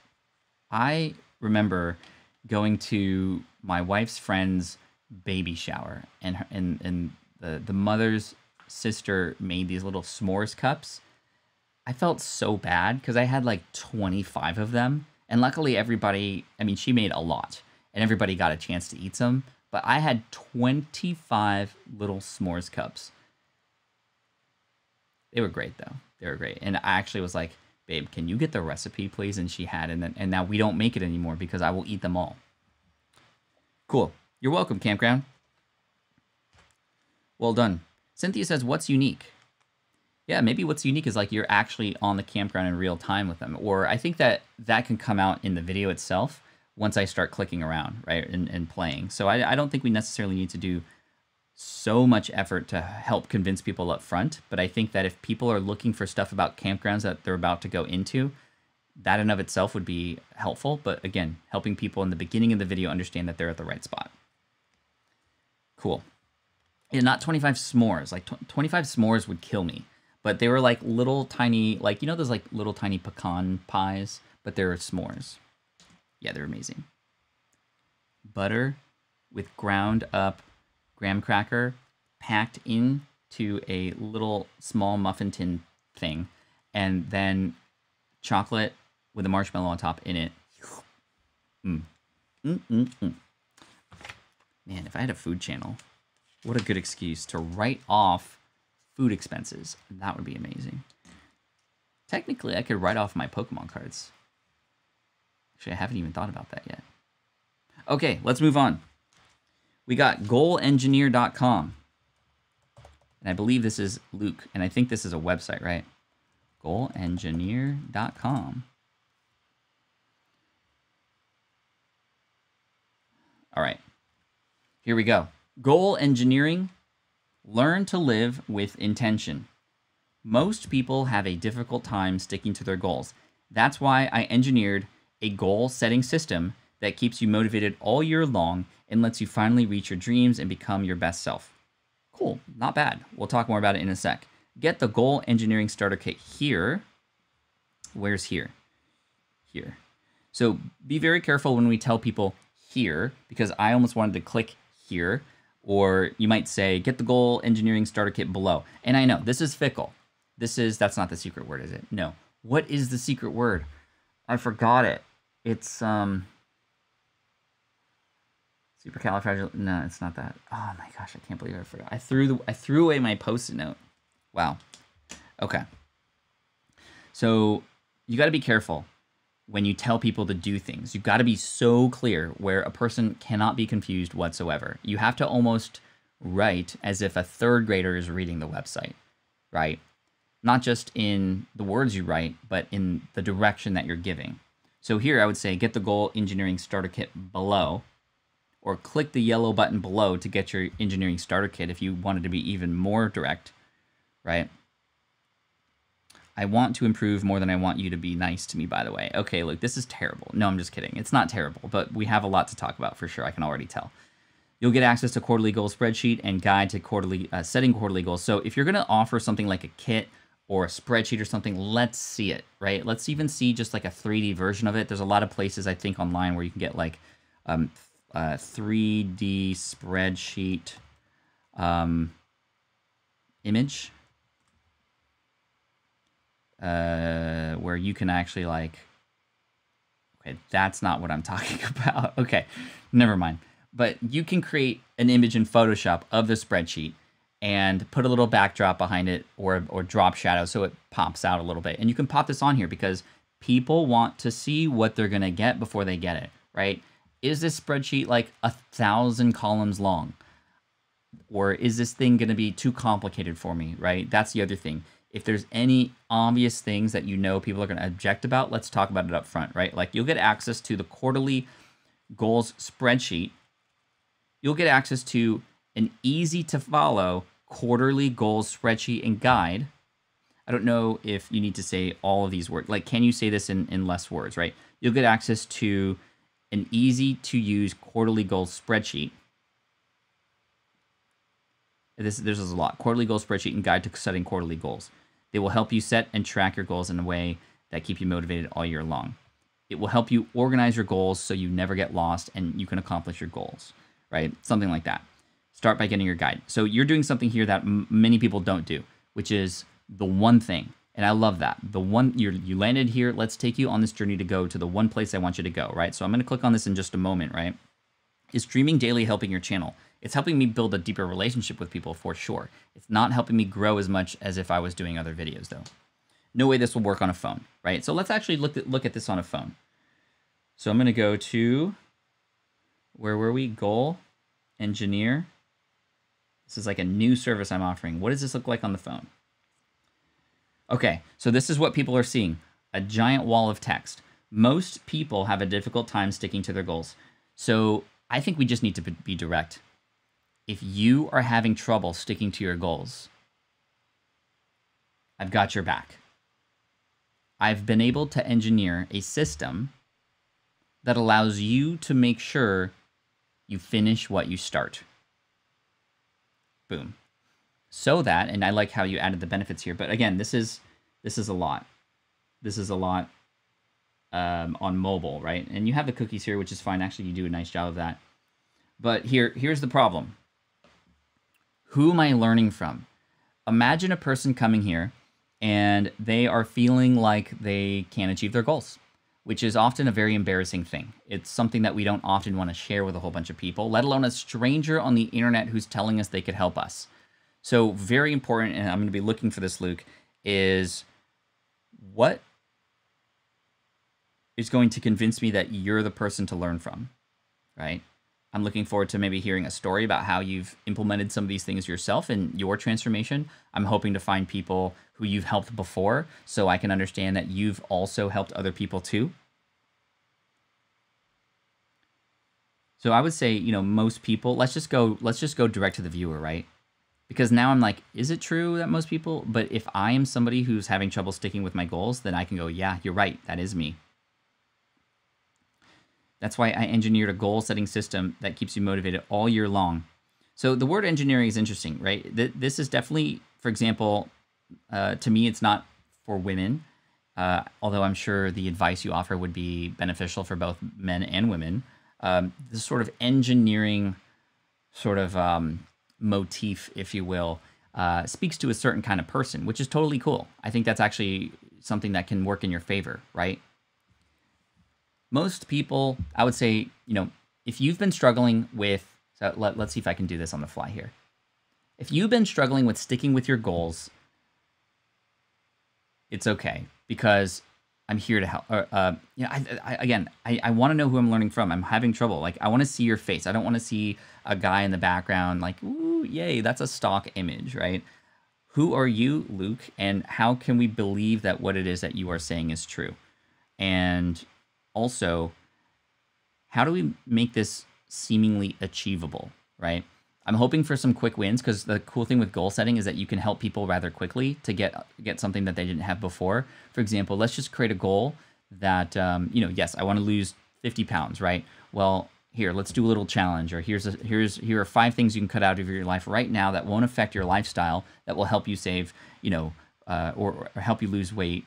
I remember going to my wife's friend's baby shower, and the mother's sister made these little s'mores cups. I felt so bad because I had like 25 of them. And luckily everybody, I mean, she made a lot and everybody got a chance to eat some, but I had 25 little s'mores cups. They were great though. They were great. And I actually was like, babe, can you get the recipe please? And she had, and now we don't make it anymore because I will eat them all. Cool. You're welcome, Campground. Well done. Cynthia says, what's unique? Yeah, maybe what's unique is like you're actually on the campground in real time with them. Or I think that that can come out in the video itself once I start clicking around, right, and playing. So I don't think we necessarily need to do so much effort to help convince people up front. But I think that if people are looking for stuff about campgrounds that they're about to go into, that in of itself would be helpful. But again, helping people in the beginning of the video understand that they're at the right spot. Cool. Yeah, not 25 s'mores. Like 25 s'mores would kill me. But they were like little tiny, like, you know, those like little tiny pecan pies, but they're s'mores. Yeah, they're amazing. Butter with ground up graham cracker packed into a little small muffin tin thing, and then chocolate with a marshmallow on top in it. Man, if I had a food channel, what a good excuse to write off food expenses. That would be amazing. Technically, I could write off my Pokemon cards. Actually, I haven't even thought about that yet. Okay, let's move on. We got goalengineer.com. And I believe this is Luke, and I think this is a website, right? goalengineer.com. All right, here we go. Goal engineering. Learn to live with intention. Most people have a difficult time sticking to their goals. That's why I engineered a goal setting system that keeps you motivated all year long and lets you finally reach your dreams and become your best self. Cool, not bad. We'll talk more about it in a sec. Get the goal engineering starter kit here. Where's here? Here. So be very careful when we tell people here, because I almost wanted to click here, or you might say, get the goal engineering starter kit below. And I know this is fickle. That's not the secret word, is it? No. What is the secret word? I forgot it. It's supercalifragilistic. No, it's not that. Oh my gosh, I can't believe I forgot. I threw away my Post-it note. Wow. Okay. So you got to be careful when you tell people to do things. You've got to be so clear where a person cannot be confused whatsoever. You have to almost write as if a third grader is reading the website, right? Not just in the words you write, but in the direction that you're giving. So here I would say, get the goal engineering starter kit below, or click the yellow button below to get your engineering starter kit if you wanted to be even more direct, right? I want to improve more than I want you to be nice to me, by the way. Okay, look, this is terrible. No, I'm just kidding. It's not terrible, but we have a lot to talk about for sure. I can already tell. You'll get access to quarterly goal spreadsheet and guide to setting quarterly goals. So if you're going to offer something like a kit or a spreadsheet or something, let's see it, right? Let's even see just like a 3D version of it. There's a lot of places, I think, online where you can get like 3D spreadsheet image. Where you can actually like, okay, that's not what I'm talking about. Okay, never mind. But you can create an image in Photoshop of the spreadsheet and put a little backdrop behind it or drop shadow so it pops out a little bit. And you can pop this on here because people want to see what they're gonna get before they get it, right? Is this spreadsheet like 1,000 columns long? Or is this thing gonna be too complicated for me, right? That's the other thing. If there's any obvious things that you know people are going to object about, let's talk about it up front, right? Like you'll get access to the quarterly goals spreadsheet. You'll get access to an easy to follow quarterly goals spreadsheet and guide. I don't know if you need to say all of these words. Like, can you say this in less words, right? You'll get access to an easy to use quarterly goals spreadsheet. There's a lot. Quarterly goals spreadsheet and guide to setting quarterly goals. They will help you set and track your goals in a way that keep you motivated all year long. It will help you organize your goals so you never get lost and you can accomplish your goals, right? Something like that. Start by getting your guide. So you're doing something here that many people don't do, which is the one thing. And I love that. The one, you landed here. Let's take you on this journey to go to the one place I want you to go, right? So I'm going to click on this in just a moment, right? Is streaming daily helping your channel? It's helping me build a deeper relationship with people for sure. It's not helping me grow as much as if I was doing other videos though. No way this will work on a phone, right? So let's actually look at this on a phone. So I'm gonna go to, where were we? Goal Engineer. This is like a new service I'm offering. What does this look like on the phone? Okay, so this is what people are seeing. A giant wall of text. Most people have a difficult time sticking to their goals. So I think we just need to be direct. If you are having trouble sticking to your goals, I've got your back. I've been able to engineer a system that allows you to make sure you finish what you start. Boom. So that, and I like how you added the benefits here, but again, this is a lot. This is a lot on mobile, right? And you have the cookies here, which is fine. Actually, you do a nice job of that. But here's the problem. Who am I learning from? Imagine a person coming here and they are feeling like they can't achieve their goals, which is often a very embarrassing thing. It's something that we don't often want to share with a whole bunch of people, let alone a stranger on the internet who's telling us they could help us. So very important, and I'm going to be looking for this, Luke, is what is going to convince me that you're the person to learn from, right? I'm looking forward to maybe hearing a story about how you've implemented some of these things yourself in your transformation. I'm hoping to find people who you've helped before so I can understand that you've also helped other people too. So I would say, most people, let's just go direct to the viewer, right? Because now I'm like, is it true that most people, but if I am somebody who's having trouble sticking with my goals, then I can go, yeah, you're right, that is me. That's why I engineered a goal setting system that keeps you motivated all year long. So the word engineering is interesting, right? This is definitely, for example, to me, it's not for women, although I'm sure the advice you offer would be beneficial for both men and women. This sort of engineering sort of motif, if you will, speaks to a certain kind of person, which is totally cool. I think that's actually something that can work in your favor, right? Most people, I would say, if you've been struggling with, so let's see if I can do this on the fly here. If you've been struggling with sticking with your goals, it's okay, because I'm here to help. I want to know who I'm learning from. I'm having trouble. Like, I want to see your face. I don't want to see a guy in the background like, ooh, yay, that's a stock image, right? Who are you, Luke? And how can we believe that what it is that you are saying is true? And also, how do we make this seemingly achievable, right? I'm hoping for some quick wins, because the cool thing with goal setting is that you can help people rather quickly to get something that they didn't have before. For example, let's just create a goal that, yes, I want to lose 50 pounds, right? Well, here, let's do a little challenge, or here are 5 things you can cut out of your life right now that won't affect your lifestyle, that will help you save, or help you lose weight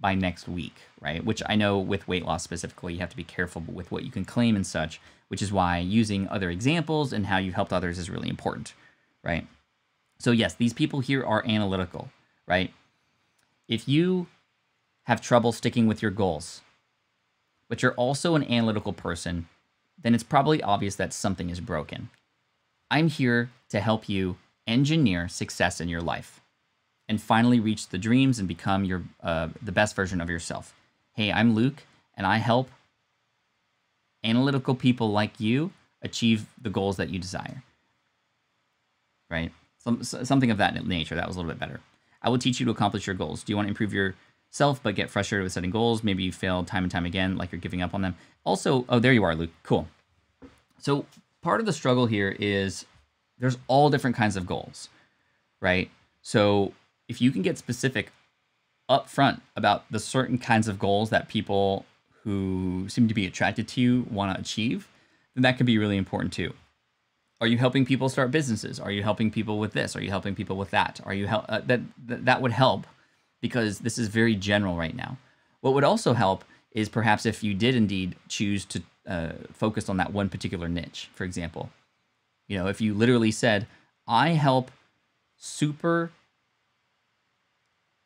by next week, right? Which I know with weight loss specifically, you have to be careful with what you can claim and such, which is why using other examples and how you've helped others is really important, right? So yes, these people here are analytical, right? If you have trouble sticking with your goals, but you're also an analytical person, then it's probably obvious that something is broken. I'm here to help you engineer success in your life and finally reach the dreams and become the best version of yourself. Hey, I'm Luke, and I help analytical people like you achieve the goals that you desire, right? Something of that nature. That was a little bit better. I will teach you to accomplish your goals. Do you want to improve yourself but get frustrated with setting goals? Maybe you fail time and time again, like you're giving up on them. Also, oh, there you are, Luke. Cool. So part of the struggle here is there's all different kinds of goals, right? So if you can get specific up front about the certain kinds of goals that people who seem to be attracted to you want to achieve, then that can be really important too. Are you helping people start businesses? Are you helping people with this? Are you helping people with that? Are you that would help, because this is very general right now. What would also help is perhaps if you did indeed choose to focus on that one particular niche. For example, if you literally said, I help super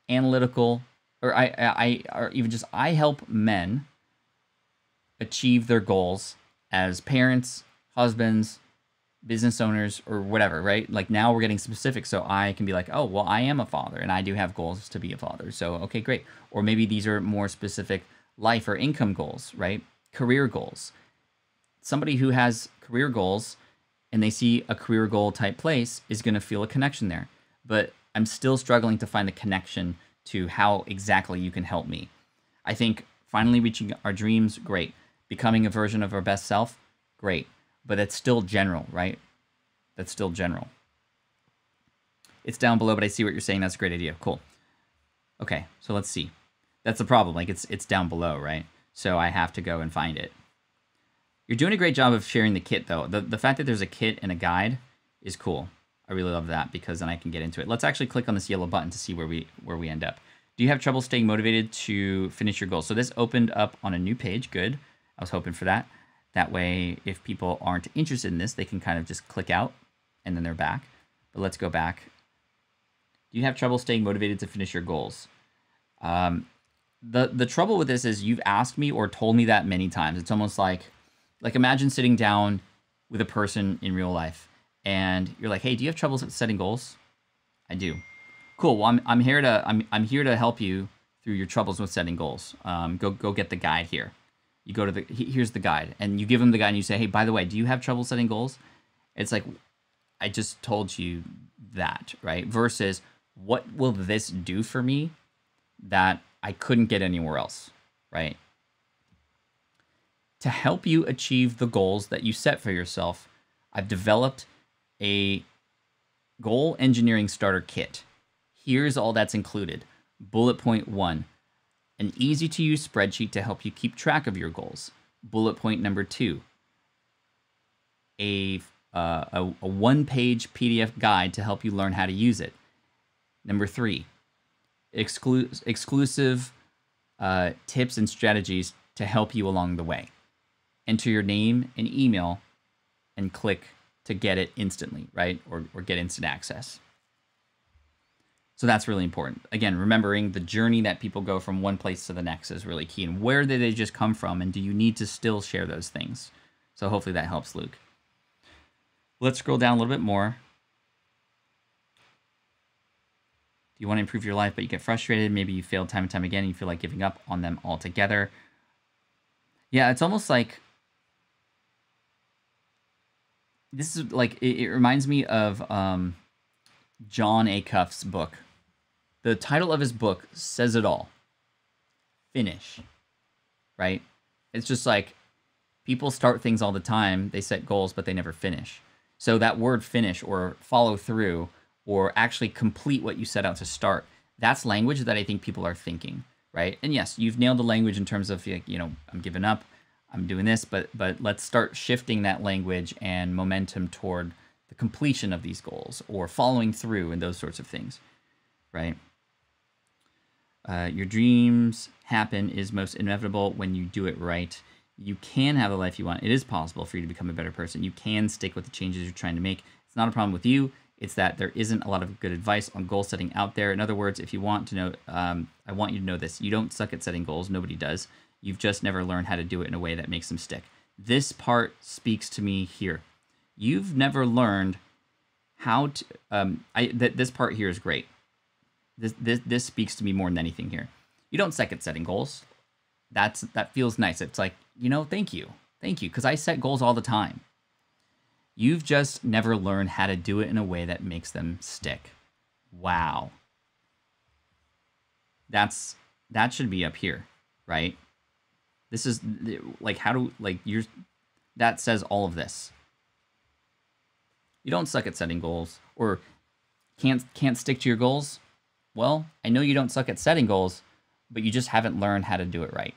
analytical, or I help men achieve their goals as parents, husbands, business owners, or whatever, right? Like, now we're getting specific, so I can be like, oh, well, I am a father, and I do have goals to be a father. So, okay, great. Or maybe these are more specific life or income goals, right? Career goals. Somebody who has career goals and they see a career goal type place is going to feel a connection there. But I'm still struggling to find the connection to how exactly you can help me. I think finally reaching our dreams, great. Becoming a version of our best self, great. But it's still general, right? That's still general. It's down below, but I see what you're saying. That's a great idea. Cool. Okay, so let's see. That's the problem. Like, it's down below, right? So I have to go and find it. You're doing a great job of sharing the kit, though. The fact that there's a kit and a guide is cool. I really love that, because then I can get into it. Let's actually click on this yellow button to see where we end up. Do you have trouble staying motivated to finish your goals? So this opened up on a new page. Good. I was hoping for that. That way, if people aren't interested in this, they can kind of just click out and then they're back. But let's go back. Do you have trouble staying motivated to finish your goals? The trouble with this is you've asked me or told me that many times. It's almost like imagine sitting down with a person in real life and you're like, hey, do you have trouble setting goals? I do. Cool. Well, I'm here to help you through your troubles with setting goals. Go get the guide here. You go to here's the guide, and you give them the guide and you say, hey, by the way, do you have trouble setting goals? It's like, I just told you that, right? Versus, what will this do for me that I couldn't get anywhere else, right? To help you achieve the goals that you set for yourself, I've developed a Goal Engineering Starter Kit. Here's all that's included. Bullet point 1, an easy-to-use spreadsheet to help you keep track of your goals. Bullet point number 2, a one-page PDF guide to help you learn how to use it. Number 3, exclusive tips and strategies to help you along the way. Enter your name and email and click to get it instantly, right? Or get instant access. So that's really important. Again, remembering the journey that people go from one place to the next is really key. And where did they just come from? And do you need to still share those things? So hopefully that helps, Luke. Let's scroll down a little bit more. You want to improve your life, but you get frustrated. Maybe you failed time and time again and you feel like giving up on them altogether. Yeah, it's almost like, this is like, it reminds me of John Acuff's book. The title of his book says it all. Finish, right? It's just like, people start things all the time. They set goals, but they never finish. So that word finish, or follow through, or actually complete what you set out to start, that's language that I think people are thinking, right? And yes, you've nailed the language in terms of, you know, I'm giving up, I'm doing this, but let's start shifting that language and momentum toward the completion of these goals, or following through and those sorts of things, right? Your dreams happen is most inevitable when you do it right. You can have the life you want. It is possible for you to become a better person. You can stick with the changes you're trying to make. It's not a problem with you. It's that there isn't a lot of good advice on goal setting out there. In other words, if you want to know, I want you to know this. You don't suck at setting goals. Nobody does. You've just never learned how to do it in a way that makes them stick. This part speaks to me here. You've never learned how to, this part here is great. This speaks to me more than anything here. You don't suck at setting goals. That feels nice. It's like, you know, thank you, because I set goals all the time. You've just never learned how to do it in a way that makes them stick. Wow. That should be up here, right? This is like, that says all of this. You don't suck at setting goals, or can't stick to your goals. Well, I know you don't suck at setting goals, but you just haven't learned how to do it right,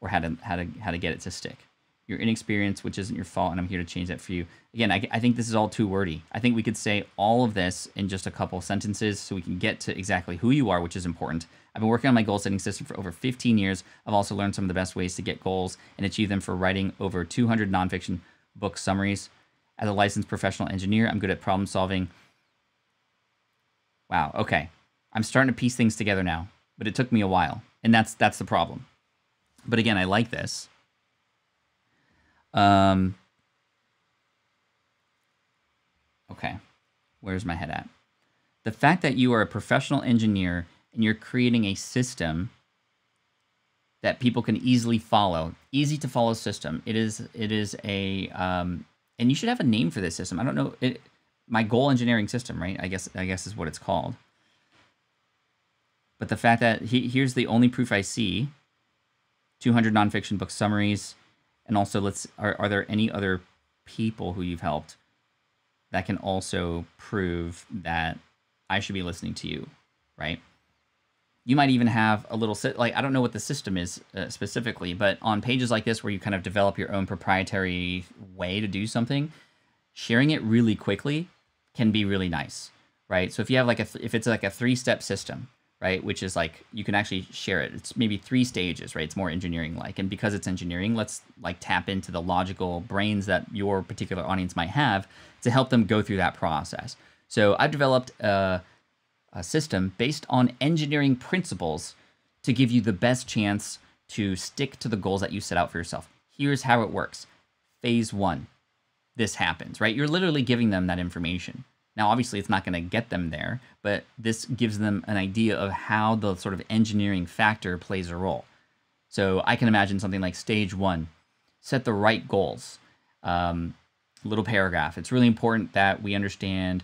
or how to get it to stick. You're inexperienced, which isn't your fault, and I'm here to change that for you. Again, I think this is all too wordy. I think we could say all of this in just a couple sentences so we can get to exactly who you are, which is important. I've been working on my goal setting system for over 15 years. I've also learned some of the best ways to get goals and achieve them for writing over 200 nonfiction book summaries. As a licensed professional engineer, I'm good at problem solving. Wow, okay. I'm starting to piece things together now, but it took me a while, and that's the problem. But again, I like this. Okay, where's my head at? The fact that you are a professional engineer and you're creating a system that people can easily follow, easy to follow system. It is a, and you should have a name for this system. I don't know, my goal engineering system, right? I guess is what it's called. But the fact that here's the only proof I see, 200 nonfiction book summaries, and also are there any other people who you've helped that can also prove that I should be listening to you, right? You might even have a little, I don't know what the system is specifically, but on pages like this where you kind of develop your own proprietary way to do something, sharing it really quickly can be really nice, right? So if you have if it's like a 3-step system, right, which is like, you can actually share it. It's maybe 3 stages, right? It's more engineering-like. And because it's engineering, let's tap into the logical brains that your particular audience might have to help them go through that process. So I've developed a system based on engineering principles to give you the best chance to stick to the goals that you set out for yourself. Here's how it works. Phase 1, this happens, right? You're literally giving them that information. Now, obviously, it's not going to get them there, but this gives them an idea of how the sort of engineering factor plays a role. So I can imagine something like stage 1, set the right goals. Little paragraph. It's really important that we understand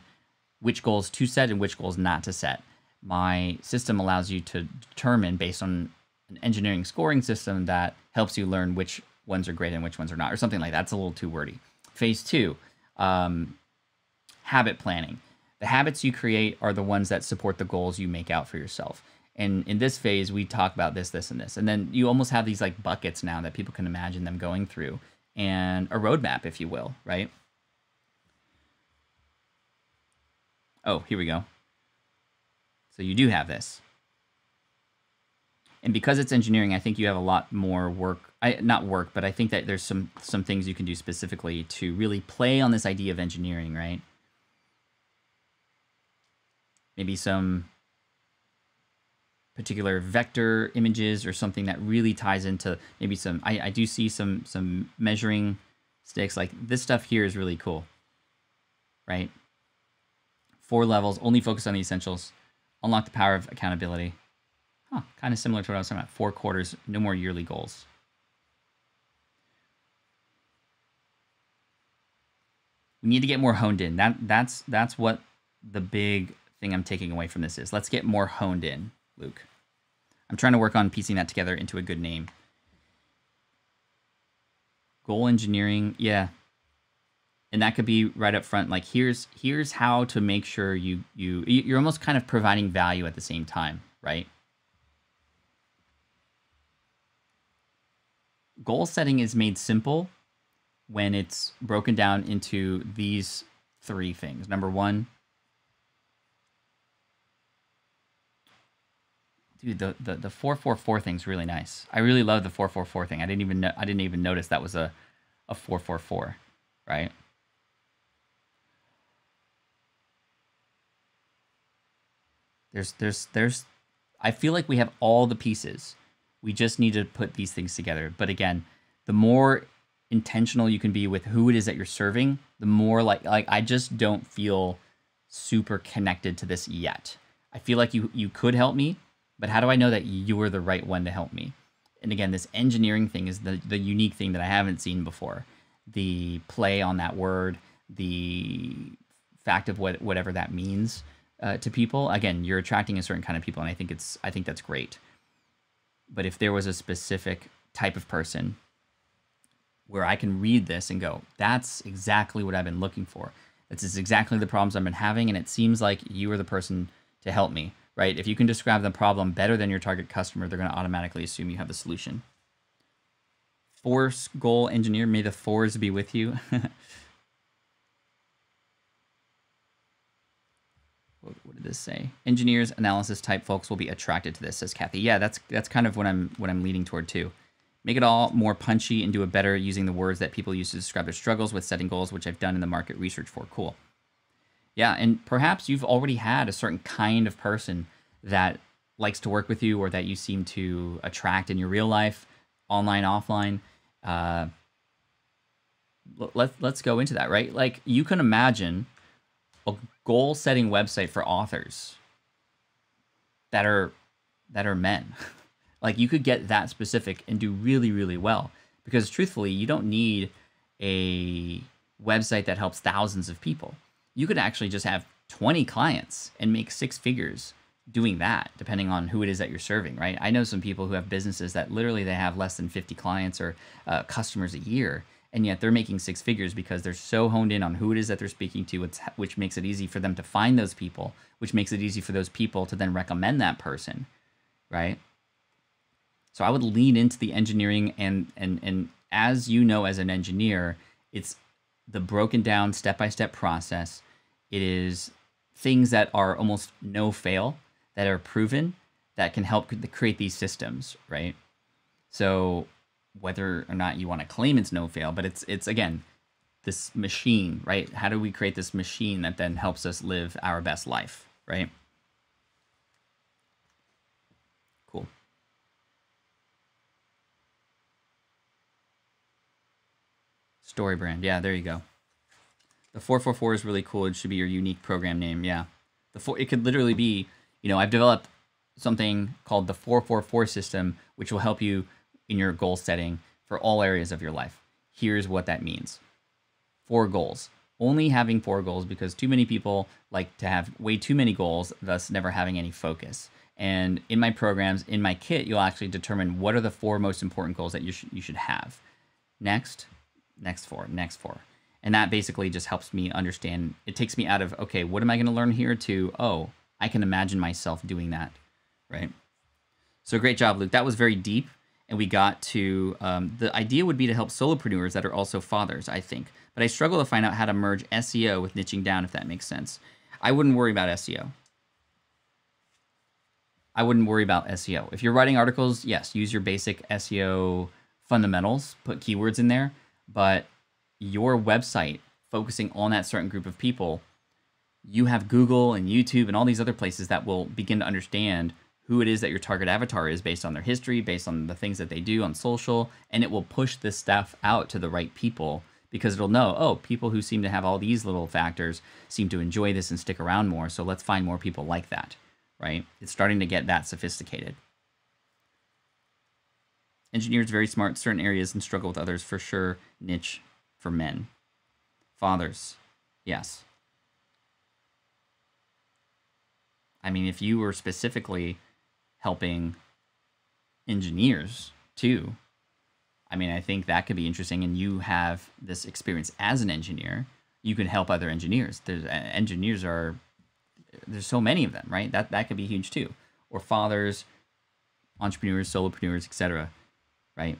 which goals to set and which goals not to set. My system allows you to determine, based on an engineering scoring system, that helps you learn which ones are great and which ones are not, or something like that. That's a little too wordy. Phase 2, habit planning. The habits you create are the ones that support the goals you make out for yourself. And in this phase, we talk about this, this, and this. And then you almost have these like buckets now that people can imagine them going through, and a roadmap, if you will, right? Oh, here we go. So you do have this. And because it's engineering, I think you have a lot more work. Not work, but I think that there's some things you can do specifically to really play on this idea of engineering, right? Maybe some particular vector images or something that really ties into maybe some, I do see some measuring sticks. Like this stuff here is really cool, right? 4 levels, only focus on the essentials, unlock the power of accountability. Huh, kind of similar to what I was talking about. 4 quarters, no more yearly goals. We need to get more honed in. That's what the big thing I'm taking away from this is. Let's get more honed in, Luke. I'm trying to work on piecing that together into a good name. Goal engineering, yeah. And that could be right up front. Like here's how to make sure you're almost kind of providing value at the same time, right? Goal setting is made simple when it's broken down into these 3 things. Number 1, dude, the 444 thing's really nice. I really love the 444 thing. I didn't even notice that was a 444, right? There's I feel like we have all the pieces. We just need to put these things together. But again, the more intentional you can be with who it is that you're serving, the more like I just don't feel super connected to this yet. I feel like you could help me, but how do I know that you are the right one to help me? And again, this engineering thing is the unique thing that I haven't seen before. The play on that word, the fact of whatever that means to people. Again, you're attracting a certain kind of people, and I think that's great. But if there was a specific type of person where I can read this and go, that's exactly what I've been looking for. This is exactly the problems I've been having, and it seems like you are the person to help me, right? If you can describe the problem better than your target customer, they're going to automatically assume you have the solution. Force goal engineer, may the 4s be with you. What did this say? Engineers, analysis type folks will be attracted to this, says Kathy. Yeah, that's kind of what I'm leaning toward too. Make it all more punchy and do it better using the words that people use to describe their struggles with setting goals, which I've done in the market research for. Cool. Yeah, and perhaps you've already had a certain kind of person that likes to work with you or that you seem to attract in your real life, online, offline. Let's go into that, right? Like you can imagine a goal-setting website for authors that are men. Like you could get that specific and do really, really well. Because truthfully, you don't need a website that helps thousands of people. You could actually just have 20 clients and make 6 figures doing that, depending on who it is that you're serving, right? I know some people who have businesses that literally they have less than 50 clients or customers a year, and yet they're making 6 figures because they're so honed in on who it is that they're speaking to, which makes it easy for them to find those people, which makes it easy for those people to then recommend that person, right? So I would lean into the engineering, and as you know, as an engineer, it's the broken down step-by-step process. It is things that are almost no fail, that are proven, that can help create these systems, right? So whether or not you want to claim it's no fail, but it's again, this machine, right? How do we create this machine that then helps us live our best life, right? Cool. Story brand. Yeah, there you go. The 444 is really cool. It should be your unique program name. Yeah. It could literally be, I've developed something called the 444 system, which will help you in your goal setting for all areas of your life. Here's what that means. 4 goals. Only having 4 goals because too many people like to have way too many goals, thus never having any focus. And in my programs, in my kit, you'll actually determine what are the 4 most important goals that you should have. Next 4. And that basically just helps me understand. It takes me out of, okay, what am I going to learn here, to, oh, I can imagine myself doing that, right? So great job, Luke. That was very deep. And we got to, the idea would be to help solopreneurs that are also fathers, I think. But I struggle to find out how to merge SEO with niching down, if that makes sense. I wouldn't worry about SEO. I wouldn't worry about SEO. If you're writing articles, yes, use your basic SEO fundamentals, put keywords in there. But your website, focusing on that certain group of people, you have Google and YouTube and all these other places that will begin to understand who it is that your target avatar is based on their history, based on the things that they do on social, and it will push this stuff out to the right people because it'll know, oh, people who seem to have all these little factors seem to enjoy this and stick around more, so let's find more people like that, right? It's starting to get that sophisticated. Engineers very smart in certain areas and struggle with others, for sure. Niche for men. Fathers, yes. I mean, if you were specifically helping engineers too, I mean, I think that could be interesting, and you have this experience as an engineer, you can help other engineers. There's so many of them, right? That could be huge too. Or fathers, entrepreneurs, solopreneurs, etc. Right?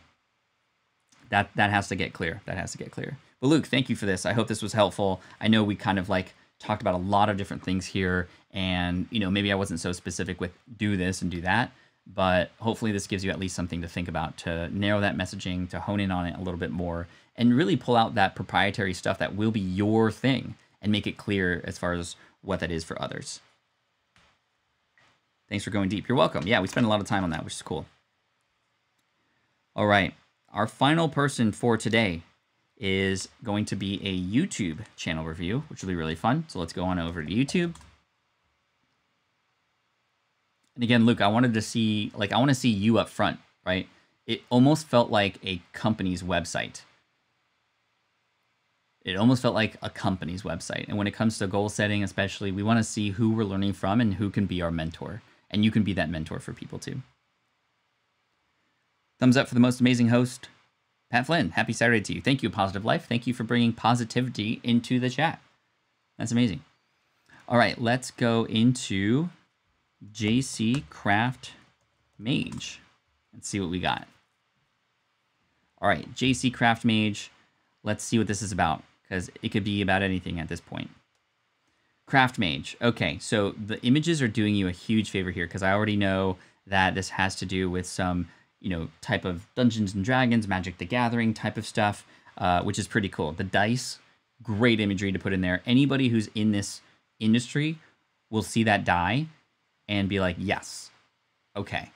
That has to get clear. That has to get clear. But Luke, thank you for this. I hope this was helpful. I know we kind of like talked about a lot of different things here, and maybe I wasn't so specific with do this and do that, but hopefully this gives you at least something to think about, to narrow that messaging, to hone in on it a little bit more, and really pull out that proprietary stuff that will be your thing and make it clear as far as what that is for others. Thanks for going deep. You're welcome. Yeah, we spent a lot of time on that, which is cool. All right, our final person for today is going to be a YouTube channel review, which will be really fun. So let's go on over to YouTube. And again, Luke, I wanted to see, I want to see you up front, right? It almost felt like a company's website. It almost felt like a company's website. And when it comes to goal setting, especially, we want to see who we're learning from and who can be our mentor. And you can be that mentor for people too. Thumbs up for the most amazing host, Pat Flynn. Happy Saturday to you. Thank you, Positive Life. Thank you for bringing positivity into the chat. That's amazing. All right, let's go into JC Craft Mage and see what we got. All right, JC Craft Mage. Let's see what this is about, because it could be about anything at this point. Craft Mage. Okay, so the images are doing you a huge favor here, because I already know that this has to do with some type of Dungeons and Dragons, Magic the Gathering type of stuff, which is pretty cool. The dice, great imagery to put in there. Anybody who's in this industry will see that die and be like, yes, okay.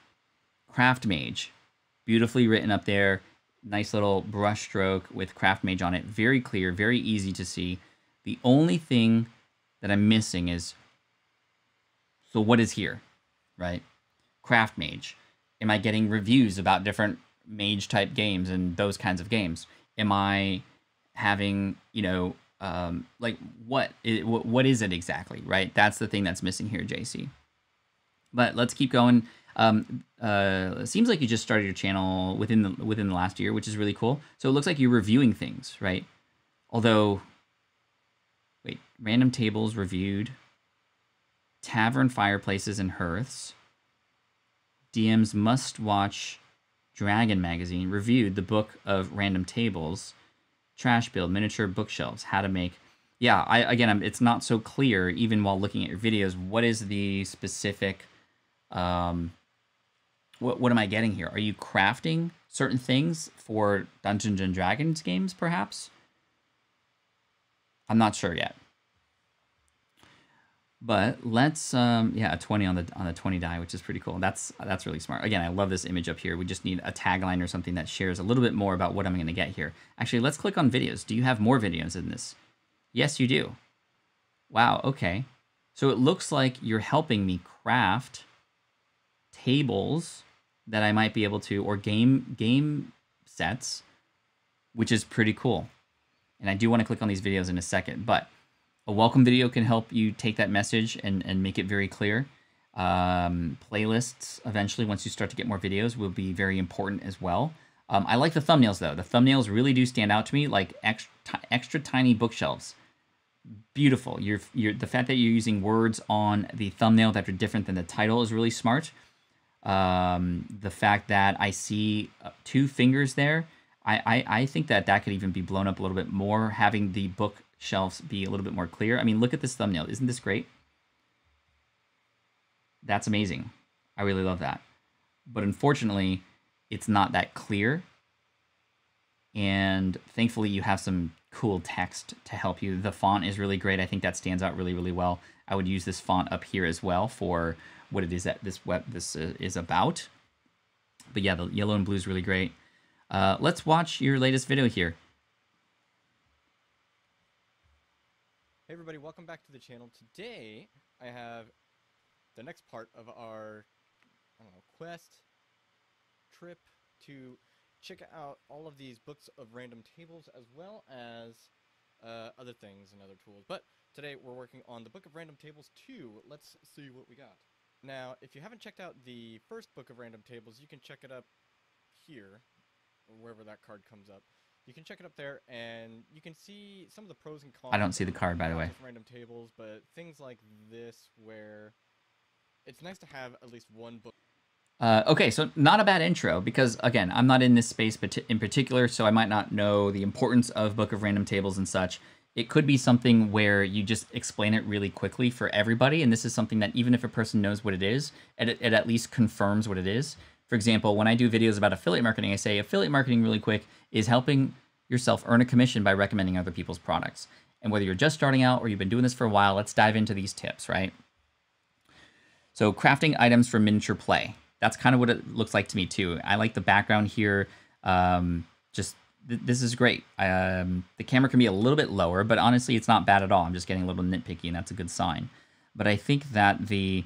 Craft Mage, beautifully written up there. Nice little brush stroke with Craft Mage on it. Very clear, very easy to see. The only thing that I'm missing is, so what is here, right? Craft Mage. Am I getting reviews about different mage type games and those kinds of games? Am I having, what is it exactly, right? That's the thing that's missing here, JC. But let's keep going. It seems like you just started your channel within the last year, which is really cool. So it looks like you're reviewing things, right? Although, wait, random tables reviewed, tavern fireplaces and hearths. DM's must-watch Dragon magazine reviewed the book of random tables, trash build, miniature bookshelves, how to make. Yeah, it's not so clear even while looking at your videos. What is the specific? What am I getting here? Are you crafting certain things for Dungeons and Dragons games, perhaps? I'm not sure yet. But let's, a 20 on the 20 die, which is pretty cool. That's really smart. Again, I love this image up here. We just need a tagline or something that shares a little bit more about what I'm going to get here. Actually, let's click on videos. Do you have more videos in this? Yes, you do. Wow, okay. So it looks like you're helping me craft tables that I might be able to, or game sets, which is pretty cool. And I do want to click on these videos in a second, but a welcome video can help you take that message and make it very clear. Playlists, eventually, once you start to get more videos, will be very important as well. I like the thumbnails though. The thumbnails really do stand out to me, like extra tiny bookshelves. Beautiful. The fact that you're using words on the thumbnail that are different than the title is really smart. The fact that I see 2 fingers there, I think that could even be blown up a little bit more, having the bookshelves be a little bit more clear. I mean, look at this thumbnail. Isn't this great? That's amazing. I really love that. But unfortunately, it's not that clear. And thankfully, you have some cool text to help you. The font is really great. I think that stands out really, really well. I would use this font up here as well for what it is that this is about. But yeah, the yellow and blue is really great. Let's watch your latest video here. Hey everybody, welcome back to the channel. Today, I have the next part of our, quest, trip to check out all of these books of random tables as well as other things and other tools. But today we're working on the Book of Random Tables 2. Let's see what we got. Now, if you haven't checked out the first Book of Random Tables, you can check it up here, or wherever that card comes up. You can check it up there, and you can see some of the pros and cons. I don't see the card, by the way. Not just random tables, but things like this, where it's nice to have at least one book. Okay, so not a bad intro, because again, I'm not in this space in particular, so I might not know the importance of Book of Random Tables and such. It could be something where you just explain it really quickly for everybody, and this is something that even if a person knows what it is, it at least confirms what it is. For example, when I do videos about affiliate marketing, I say affiliate marketing really quick is helping yourself earn a commission by recommending other people's products. And whether you're just starting out or you've been doing this for a while, let's dive into these tips, right? So crafting items for miniature play. That's kind of what it looks like to me too. I like the background here. This is great. The camera can be a little bit lower, but honestly, it's not bad at all. I'm just getting a little nitpicky, and that's a good sign. But I think that the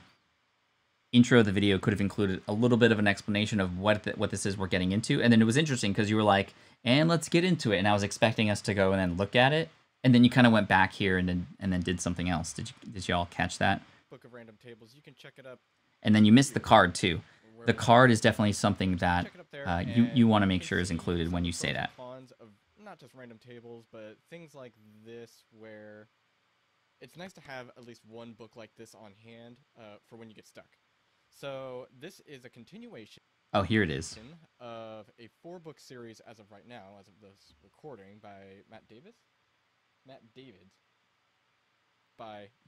intro of the video could have included a little bit of an explanation of what this is we're getting into. And then it was interesting because you were like, and let's get into it. And I was expecting us to go and then look at it. And then you kind of went back here and then did something else. Did you all catch that? Book of Random Tables. You can check it up. And then you missed the card too. The card is definitely something that you want to make sure is included when you say that. Cons of not just random tables, but things like this, where it's nice to have at least one book like this on hand for when you get stuck. So this is a continuation. Oh, here it is. Of a 4-book series as of right now, as of this recording, by Matt Davids.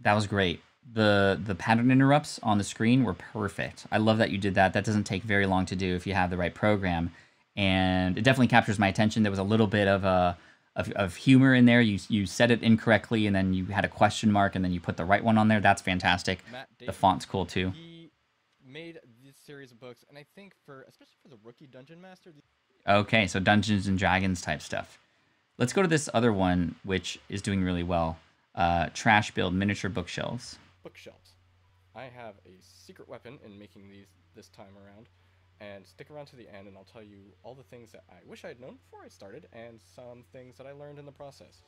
That was great. The pattern interrupts on the screen were perfect. I love that you did that. That doesn't take very long to do if you have the right program, and it definitely captures my attention. There was a little bit of humor in there. You said it incorrectly, and then you had a question mark, and then you put the right one on there. That's fantastic. The font's cool too. He made this series of books, and I think especially for the rookie dungeon master. Okay, so Dungeons and Dragons type stuff. Let's go to this other one, which is doing really well. Trash build miniature bookshelves. Bookshelves. I have a secret weapon in making these this time around, and stick around to the end and I'll tell you all the things that I wish I had known before I started and some things that I learned in the process.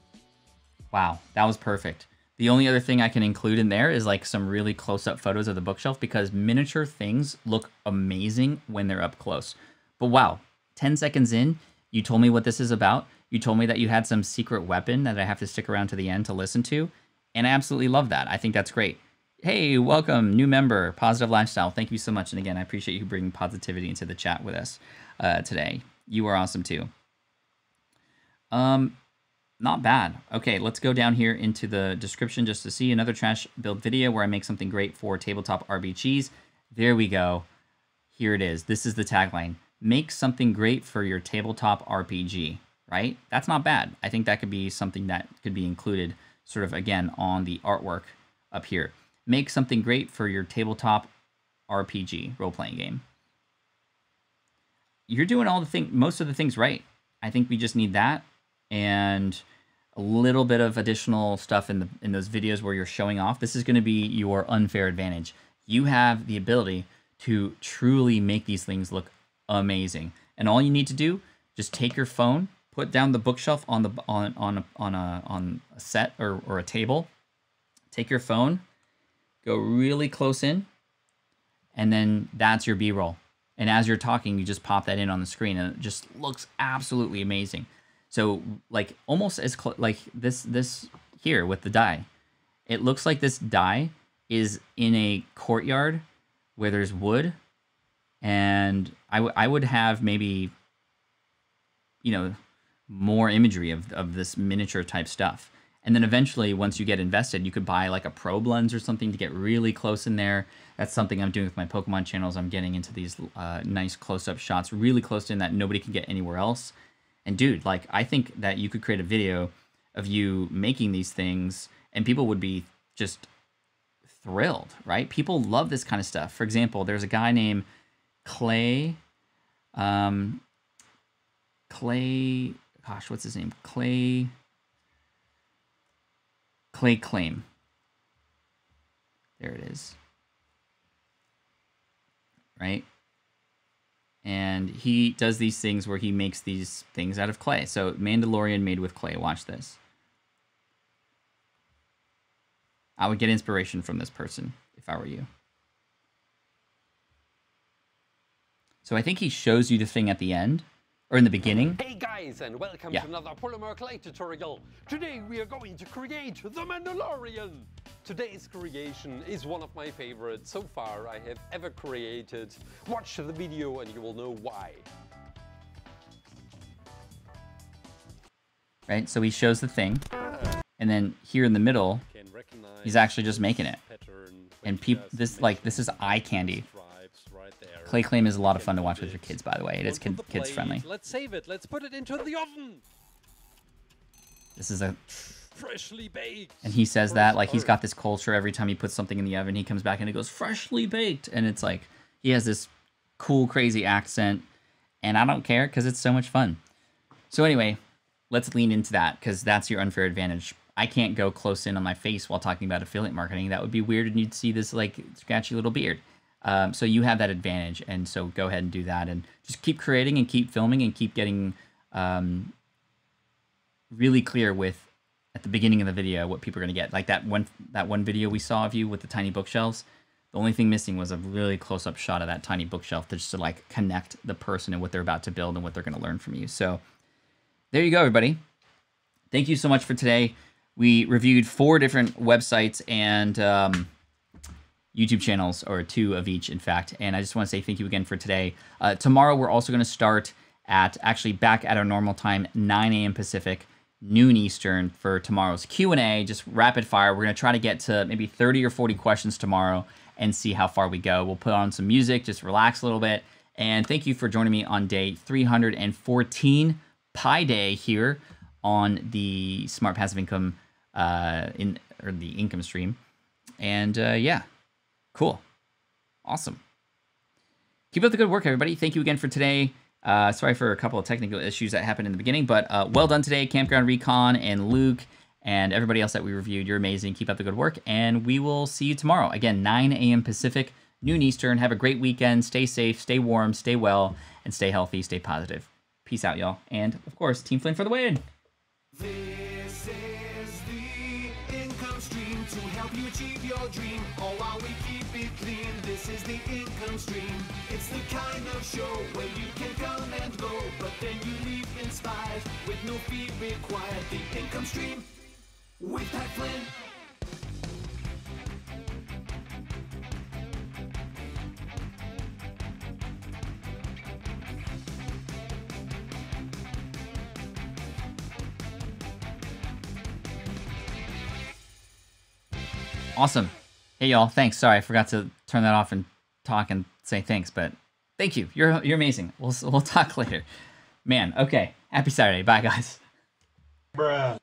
Wow, that was perfect. The only other thing I can include in there is like some really close-up photos of the bookshelf, because miniature things look amazing when they're up close. But wow, 10 seconds in, you told me what this is about. You told me that you had some secret weapon that I have to stick around to the end to listen to, and I absolutely love that. I think that's great. Hey, welcome, new member, Positive Lifestyle. Thank you so much, and again, I appreciate you bringing positivity into the chat with us today. You are awesome too. Not bad. Okay, let's go down here into the description just to see another trash build video where I make something great for tabletop RPGs. There we go. Here it is. This is the tagline. Make something great for your tabletop RPG, right? That's not bad. I think that could be something that could be included sort of, again, on the artwork up here. Make something great for your tabletop RPG, role-playing game. You're doing most of the things right. I think we just need that and a little bit of additional stuff in those videos where you're showing off. This is going to be your unfair advantage. You have the ability to truly make these things look amazing, and all you need to do, just take your phone, put down the bookshelf on a set or a table. Take your phone, go really close in, and then that's your B-roll. And as you're talking, you just pop that in on the screen, and it just looks absolutely amazing. So like almost as like this here with the die, it looks like this die is in a courtyard where there's wood, and I would have maybe, you know, more imagery of this miniature type stuff. And then eventually, once you get invested, you could buy like a probe lens or something to get really close in there. That's something I'm doing with my Pokemon channels. I'm getting into these nice close-up shots really close in that nobody can get anywhere else. And dude, like, I think that you could create a video of you making these things and people would be just thrilled, right? People love this kind of stuff. For example, there's a guy named Clay, gosh, what's his name? Clay Claim. There it is. Right? And he does these things where he makes these things out of clay. So Mandalorian made with clay. Watch this. I would get inspiration from this person if I were you. So I think he shows you the thing at the end, or in the beginning. Hey guys, and welcome to another polymer clay tutorial. Today we are going to create the Mandalorian. Today's creation is one of my favorites so far I have ever created. Watch the video and you will know why. Right, so he shows the thing, and then here in the middle, he's actually just making it. And this is eye candy. Clay Claim is a lot of fun to watch with your kids, by the way. It is kids friendly. Let's save it. Let's put it into the oven. This is a freshly baked. And he says that like he's got this culture. Every time he puts something in the oven, he comes back and he goes freshly baked, and it's like he has this cool, crazy accent, and I don't care because it's so much fun. So anyway, let's lean into that because that's your unfair advantage. I can't go close in on my face while talking about affiliate marketing. That would be weird, and you'd see this like scratchy little beard. So you have that advantage, and so go ahead and do that, and just keep creating and keep filming and keep getting really clear with at the beginning of the video what people are gonna get. Like that one video we saw of you with the tiny bookshelves. The only thing missing was a really close-up shot of that tiny bookshelf just to like connect the person and what they're about to build and what they're gonna learn from you. So there you go, everybody. Thank you so much for today. We reviewed 4 different websites and YouTube channels, or 2 of each, in fact. And I just want to say thank you again for today. Tomorrow, we're also going to start at, actually back at our normal time, 9 a.m. Pacific, noon Eastern, for tomorrow's Q&A, just rapid fire. We're going to try to get to maybe 30 or 40 questions tomorrow and see how far we go. We'll put on some music, just relax a little bit. And thank you for joining me on day 314, Pi Day, here on the Smart Passive Income, or the income stream. And yeah. Cool. Awesome. Keep up the good work, everybody. Thank you again for today. Sorry for a couple of technical issues that happened in the beginning, but well done today, Campground Recon and Luke and everybody else that we reviewed. You're amazing. Keep up the good work, and we will see you tomorrow. Again, 9 a.m. Pacific, noon Eastern. Have a great weekend. Stay safe, stay warm, stay well, and stay healthy, stay positive. Peace out, y'all. And, of course, Team Flynn for the win. This is the income stream to help you achieve your dream. All while we keep it clean. This is the income stream. It's the kind of show where you can come and go, but then you leave inspired with no fee required. The income stream with Pat Flynn. Awesome. Hey, y'all. Thanks. Sorry, I forgot to turn that off and talk and say thanks, but thank you. You're amazing. We'll talk later. Man, okay. Happy Saturday. Bye, guys. Bruh.